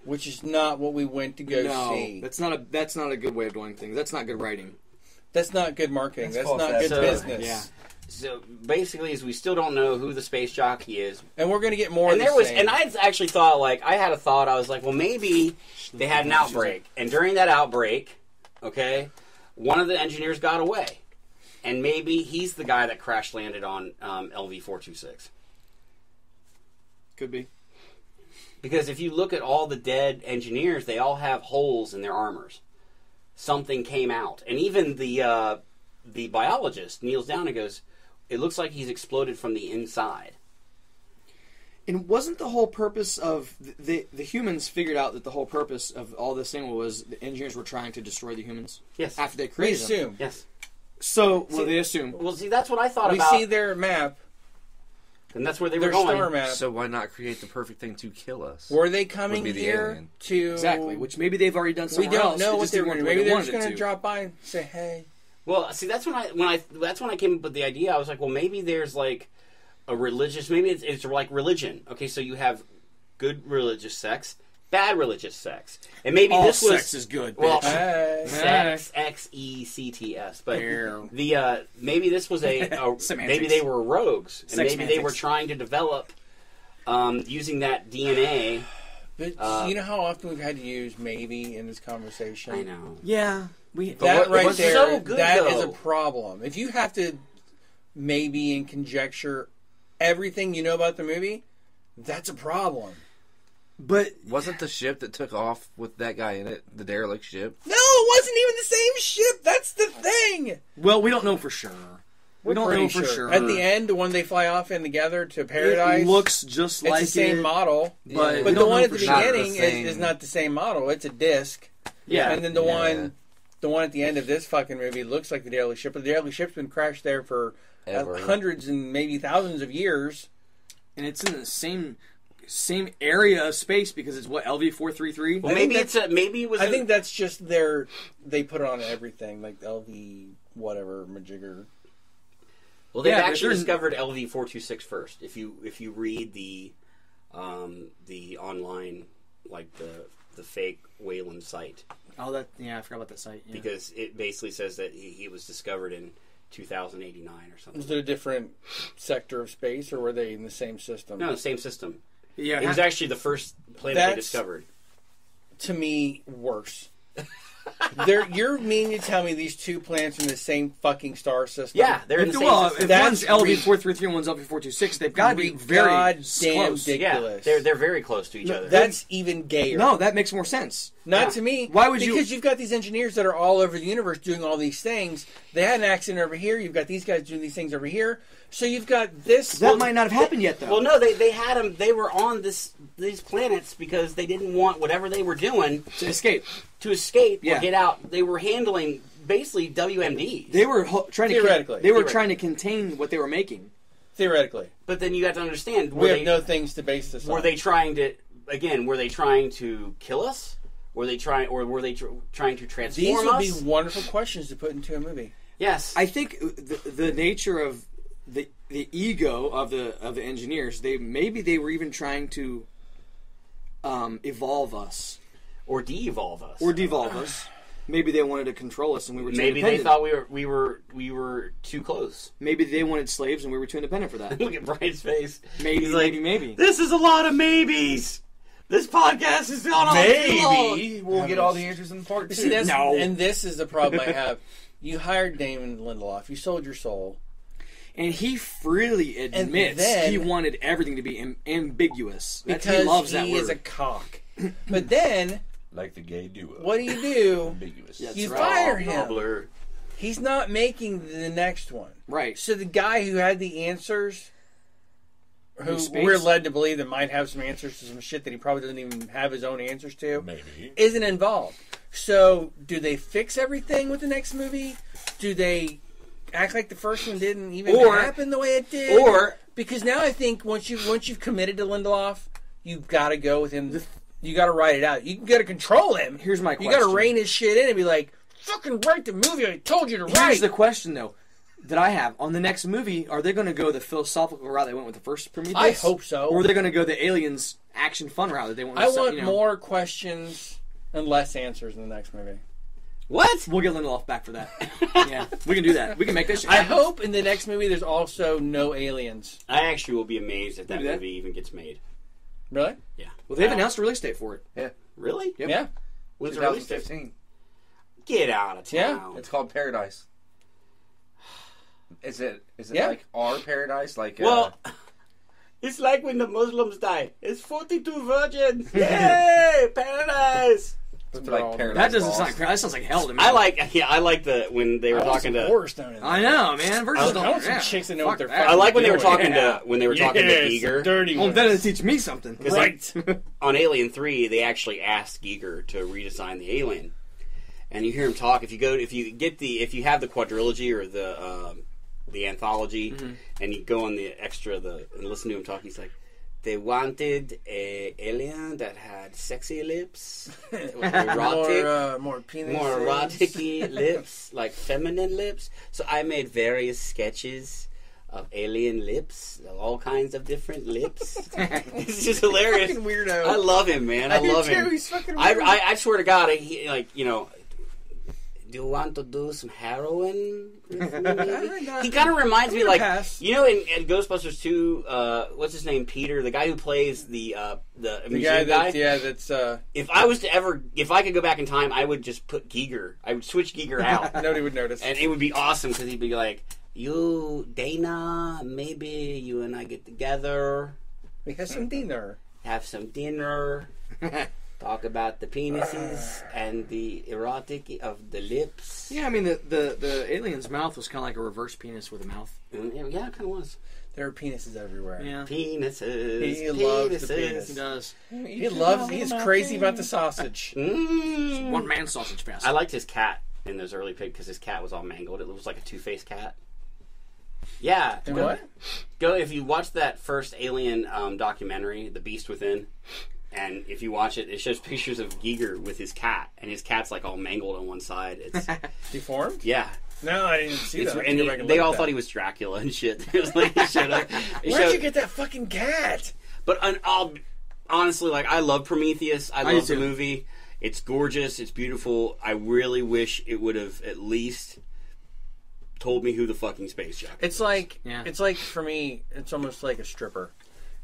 Which is not what we went to go see. that's not a good way of doing things. That's not good writing. That's not good marketing. That's false not good advertising. business. Yeah. so basically, is we still don't know who the space jockey is. And we're going to get more And of there the was, same. and I actually thought, I was like, well, maybe they had an outbreak, and during that outbreak, okay, one of the engineers got away, and maybe he's the guy that crash landed on LV-426. Could be. Because if you look at all the dead engineers, they all have holes in their armors. Something came out, and even the biologist kneels down and goes, "It looks like he's exploded from the inside." And wasn't the whole purpose of the humans figured out that the whole purpose of all this thing was the engineers were trying to destroy the humans? Yes. After they We created them. assume. Yes. So, See, they assume. Well, see, that's what I thought We about. see their map, and that's where they their were going. star map. So why not create the perfect thing to kill us? Were they coming Would be the here alien. to... Exactly, which maybe they've already done We somewhere don't else. know It what just they didn't were work doing. the way Maybe they they're wanted just going it to drop by and say, hey. Well, see, that's when I came up with the idea. I was like, well, maybe there's like a religious. Maybe it's like religion. Okay, so you have good religious sects, bad religious sects, and maybe All this was sex is good, well, bitch. Hey. sex XECTS, but There. the maybe this was a maybe they were rogues, and Sex maybe they were semantics. trying to develop using that DNA. But you know how often we've had to use maybe in this conversation? I know. Yeah. That right what's there, so good, that is though? a problem. If you have to maybe and conjecture everything you know about the movie, that's a problem. But Wasn't the ship that took off with that guy in it the derelict ship? No, it wasn't even the same ship. That's the thing. well, we don't know for sure. We don't Pretty know for sure. At the end, when they fly off in together to paradise, it looks just it's like the same it, model. but we But the don't one know at the for sure. beginning Not the same. is not the same model. It's a disc. Yeah. And then the one at the end of this fucking movie looks like the derelict ship. But the derelict ship's been crashed there for Ever. hundreds and maybe thousands of years. And it's in the same area of space because it's what, LV-433? Well, maybe maybe it was. I think that's just they put it on everything, like LV whatever majigger. Well, they've Yeah, but actually there's- discovered LV-426 first. If you read the online, like the fake Wayland site, Oh, I forgot about that site. Yeah. because it basically says that he was discovered in 2089 or something. Was it a different sector of space, or were they in the same system? No, the same system. Yeah, It was actually the first planet they That's- discovered. To me, worse. You're meaning to tell me these two planets are in the same fucking star system? Yeah, they're in the same well, system. if That's one's LV-433 and one's LV-426, they've got to be very goddamn close. ridiculous. Yeah, they're very close to each other. That's even gayer. No, that makes more sense. Not Yeah. to me. Why would you- Because you've got these engineers that are all over the universe doing all these things. They had an accident over here. You've got these guys doing these things over here. So you've got this. That might not have happened yet, though. Well, no, they had them. They were on these planets because they didn't want whatever they were doing to escape. to escape Yeah. or get out. They were handling basically WMDs. They were trying to Theoretically. They were trying to contain what they were making. Theoretically. But then you got to understand: We have no things to base this on. were they trying to kill us? Were they trying to transform These would us? be wonderful questions to put into a movie. Yes. I think the nature of the ego of the engineers, they were even trying to evolve us or de-evolve us. or devolve us. Maybe they wanted to control us, and we were too Maybe they independent. thought we were too close. Maybe they wanted slaves, and we were too independent for that. Look at Brian's face. Maybe, He's like, maybe. This is a lot of maybes. This podcast is gone on too long. We'll get all the answers in part 2. See, that's, No. and this is the problem I have. You hired Damon Lindelof. You sold your soul. And he freely admits then- he wanted everything to be ambiguous. Because he loves that he word. is a cock. But then, Like the gay duo. what do? Ambiguous. That's You right. fire him. Gobbler. He's not making the next one. Right. So the guy who had the answers, who Space? we're led to believe that might have some answers to some shit that he probably doesn't even have his own answers to, Maybe. isn't involved. So do they fix everything with the next movie? Do they act like the first one didn't even happen the way it did? Or because now I think once you've committed to Lindelof, you've got to go with him. You got to write it out. You got to control him. Here's my You got to question. rein his shit in and be like, "Fucking write the movie I told you to Here's write." the question, though, that I have. On the next movie, are they going to go the philosophical route they went with the first Prometheus? I hope so. Or are they going to go the aliens action fun route that they went with? I want more questions and less answers in the next movie. what? We'll get Lindelof back for that. Yeah, we can do that. We can make this shit I happen. hope in the next movie there's also no aliens. I actually will be amazed if that Do that. movie even gets made. Really? Yeah. Well, they've announced a release date for it. Yeah. Really? Yep. Yeah. When's the release date? 2015. Get out of Yeah. town. It's called Paradise. Is it Yeah. like our paradise? Like Well, it's like when the Muslims die. It's 42 virgins. Yay! Paradise! But Like they're all Paradise That doesn't Balls. sound. That sounds like hell to me. I like the when they were talking to. horror stone in there. I know, man. Versus I want some chicks that know what they're I like when they were fucking talking doing. to Giger. Dirty Well, ones. then it teach me something. 'Cause, like, on Alien 3, they actually asked Giger to redesign the alien, and you hear him talk. If you have the quadrilogy or the anthology, and you go on the extra and listen to him talk, he's like, they wanted a alien that had sexy lips, erotic, more penis, more erotic lips, like feminine lips. So I made various sketches of alien lips, all kinds of different lips. It's just hilarious. Fucking weirdo. I love him, man. I love do him. too. He's fucking weird. I swear to God, do you want to do some heroin with me? Maybe? He kind of reminds me, like, pass. in Ghostbusters 2, what's his name? Peter, the guy who plays the guy that's If I could go back in time, I would just put Giger. I would switch Giger out. nobody would notice. And it would be awesome because he'd be like, you, Dana, maybe you and I get together, We have some dinner. have some dinner, talk about the penises and the erotic of the lips. Yeah, I mean the alien's mouth was kind of like a reverse penis with a mouth. Yeah, it kind of was. There are penises everywhere. Yeah, Penises. He loves the penises. penis. he does. He's crazy about the sausage. One man sausage fest. I liked his cat in those early pics because his cat was all mangled. It was like a two-faced cat. Yeah. And what? Go if you watch that first Alien documentary, The Beast Within, and if you watch it, it shows pictures of Giger with his cat, and his cat's like all mangled on one side. It's Deformed? yeah. No, I didn't see that. I have to And go back and they look all at thought that. he was Dracula and shit. It was like he showed up. Where'd you get that fucking cat? But honestly, like, I love Prometheus. I do love the too. movie. It's gorgeous. It's beautiful. I really wish it would have at least told me who the fucking space jockey. It's like Yeah. it's like for me, it's almost like a stripper.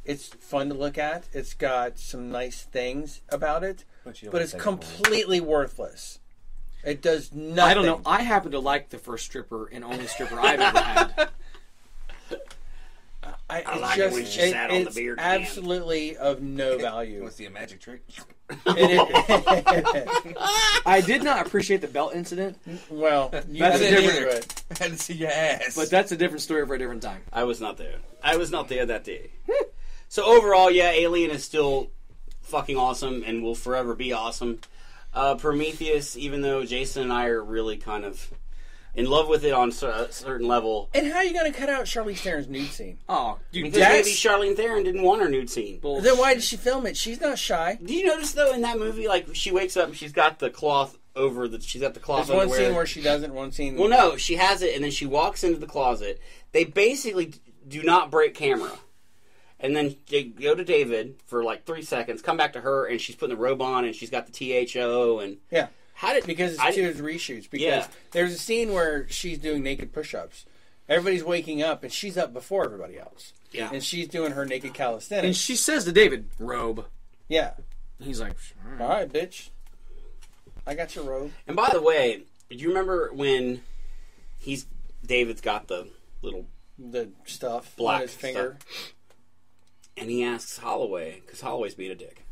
It's fun to look at. It's got some nice things about it, but it's completely worthless. It does nothing. I don't know. I happen to like the first stripper and only stripper I've ever had. I like it when she sat on the it's beer can. absolutely of no value. Was he a magic trick? I did not appreciate the belt incident, Well, you That's didn't different. do it. I had to see your ass. but that's a different story for a different time. I was not there. I was not there that day. So overall, yeah, Alien is still fucking awesome and will forever be awesome. Prometheus, even though Jason and I are really kind of in love with it on a certain level, And how are you going to cut out Charlize Theron's nude scene? Oh, dude, because That's- maybe Charlene Theron didn't want her nude scene. Then why did she film it? She's not shy. Did you notice though in that movie, like she wakes up and she's got the cloth over the. She's got the cloth. There's one underwear. scene where she doesn't. One scene. Well, no, she has it, and then she walks into the closet. They basically do not break camera. And then they go to David for like 3 seconds, come back to her, and she's putting the robe on, and she's got the THO, and Yeah. how did Because I it's didn't- two reshoots. Because Yeah. there's a scene where she's doing naked push-ups. Everybody's waking up, and she's up before everybody else. Yeah. And she's doing her naked and calisthenics. she says to David, "Robe." Yeah. He's like, All right, bitch. I got your robe. And by the way, do you remember when David's got the little The stuff black on his finger. and he asks Holloway, because Holloway's being a dick.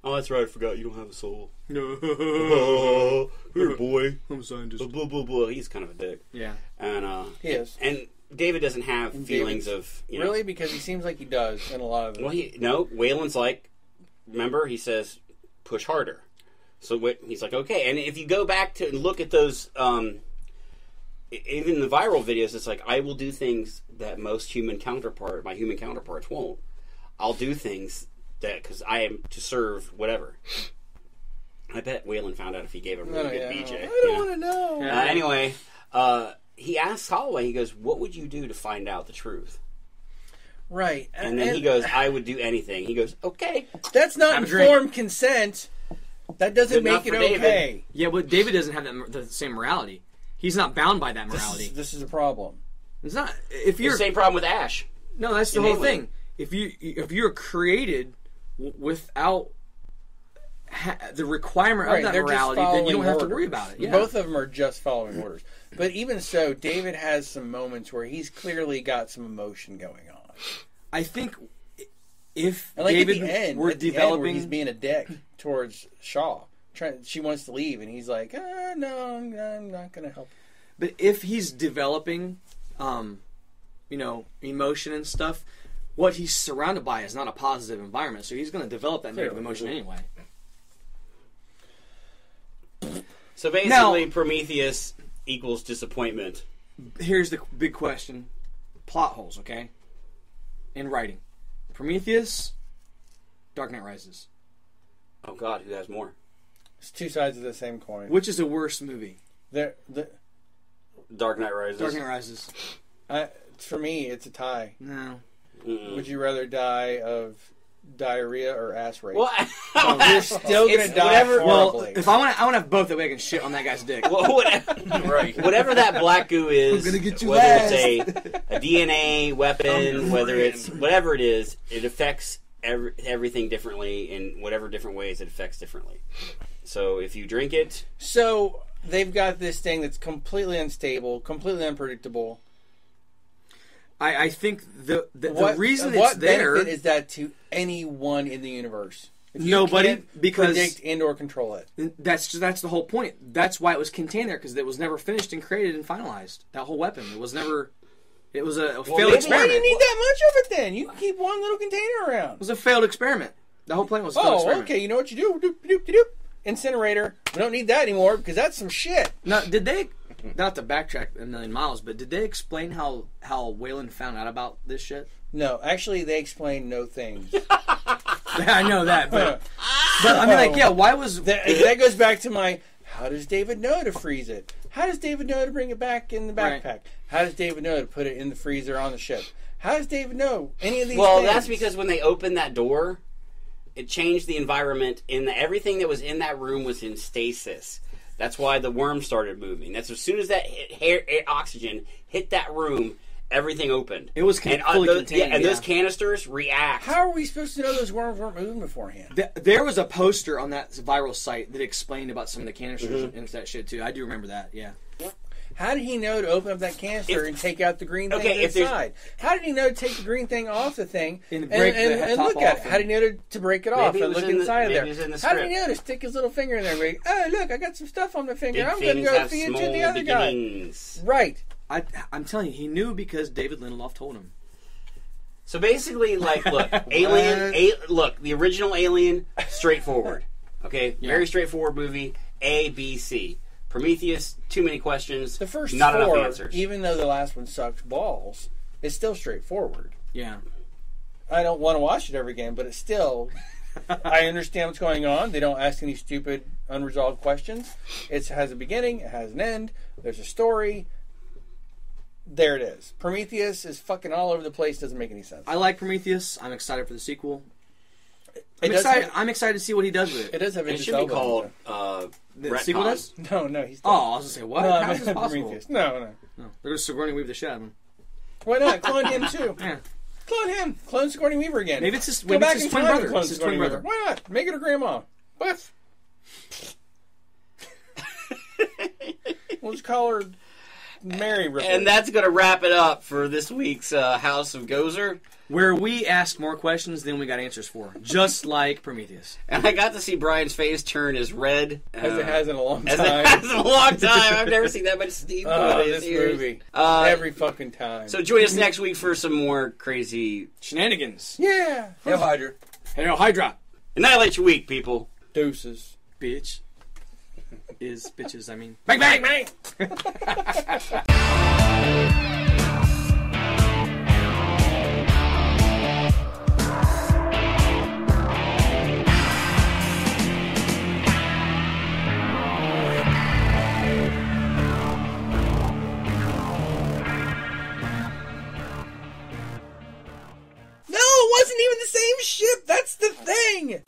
Oh, that's right, I forgot you don't have a soul. "No, You're a boy. I'm a scientist." Blah, blah, blah. He's kind of a dick. Yeah, And, He is. And David doesn't have And feelings David's- of, you know. Really? Because he seems like he does in a lot of them. Well, Waylon's like, remember, he says, push harder. So he's like, okay. And if you go back to and look at those, even the viral videos, it's like, I will do things that my human counterparts won't. I'll do things that, because I am to serve whatever. I bet Waylon found out if he gave him a really good BJ. I don't want to know. Anyway, he asks Holloway, he goes, what would you do to find out the truth? Right. And then he goes, I would do anything. He goes, okay. That's not Have a drink. informed consent. That doesn't Good enough make it for David. okay. yeah, but David doesn't have the same morality. He's not bound by that morality. This is a problem. It's not. If The you're same problem with Ash. no, that's the in whole Alien. thing. If you're created without the requirement Right, of that they're just morality, then you following don't have to orders. worry about it. Yeah. Both of them are just following orders. But even so, David has some moments where he's clearly got some emotion going on. I think if And like David at the end, were at the end where developing, he's being a dick towards Shaw. she wants to leave, and he's like, no, I'm not going to help. But if he's developing, emotion and stuff, what he's surrounded by is not a positive environment, so he's going to develop that negative emotion anyway. So basically, Prometheus equals disappointment. Here's the big question. Plot holes, okay? In writing. Prometheus, Dark Knight Rises. Oh God, who has more? It's two sides of the same coin. Which is a worse movie? Dark Knight Rises. Dark Knight Rises. For me, it's a tie. No. Would you rather die of diarrhea or ass rape? Well, you're still going to die horribly. Well, if I want to have both, that way I can shit on that guy's dick. Well, whatever that black goo is, I'm gonna get you whether ass. it's a DNA weapon, whether it's whatever it is, it affects everything differently in whatever different ways it affects differently. So if you drink it, so they've got this thing that's completely unstable, completely unpredictable. I think the reason what it's there benefit is that to anyone in the universe? If you nobody, can't because predict and/or control it. That's the whole point. That's why it was contained there, because it was never finished and created and finalized. That whole weapon, it was never. It was a failed experiment. Why do you need that much of it then? You can keep one little container around. It was a failed experiment. The whole plan was a failed experiment. Okay. You know what you do? Doop, doop, doop, doop. Incinerator. We don't need that anymore because that's some shit. Now, did they? Not to backtrack a million miles, but did they explain how Wayland found out about this shit? No, actually, they explained no things. I know that, but I mean, like, yeah, why was that goes back to my? How does David know to freeze it? How does David know to bring it back in the backpack? Right. How does David know to put it in the freezer on the ship? How does David know any of these? well, things? that's because when they opened that door, it changed the environment. Everything that was in that room was in stasis. That's why the worm started moving. That's as soon as that oxygen hit that room, everything opened. It was fully contained. And those canisters react. How are we supposed to know those worms weren't moving beforehand? There was a poster on that viral site that explained about some of the canisters and that shit too. I do remember that. Yeah. How did he know to open up that canister and take out the green thing inside? How did he know to take the green thing off the thing and look at it? How did he know to break it off and look inside of there? How did he know to stick his little finger in there and go, oh, look, I got some stuff on my finger. I'm going to go feed it to the other guy. Right. I'm telling you, he knew because David Lindelof told him. So basically, like, look, the original Alien, straightforward. Okay? Yeah. Very straightforward movie. A, B, C. Prometheus, too many questions. The first not four, enough answers. Even though the last one sucked balls, it's still straightforward. Yeah. I don't want to watch it every game, but it's still... I understand what's going on. They don't ask any stupid, unresolved questions. It has a beginning. It has an end. There's a story. There it is. Prometheus is fucking all over the place. Doesn't make any sense. I like Prometheus. I'm excited for the sequel. I'm excited to see what he does with it. It does have. It should be called the sequel does? No, he's dead. Oh, I was gonna say what? No, How is this possible? Prometheus. No. They're gonna Sigourney Weave the shit out of him. Why not? Clone him too. Yeah. Clone him. Clone Sigourney Weaver again. Maybe it's his, Go back his in twin time brother. and clone It's his Sigourney twin Weaver. brother. Why not? Make it her grandma. Biff. We'll just call her Mary Ripley. And that's going to wrap it up for this week's House of Gozer. Where we asked more questions than we got answers for. Just like Prometheus. And I got to see Brian's face turn as red. As it has in a long time. As it has in a long time. I've never seen that much Steve. This movie. Every fucking time. So join us next week for some more crazy shenanigans. Yeah. Hail Hydra. Hail Hydra. Annihilate your week, people. Deuces. Bitch. Bitches, I mean. Bang, bang, bang! No, it wasn't even the same ship! That's the thing!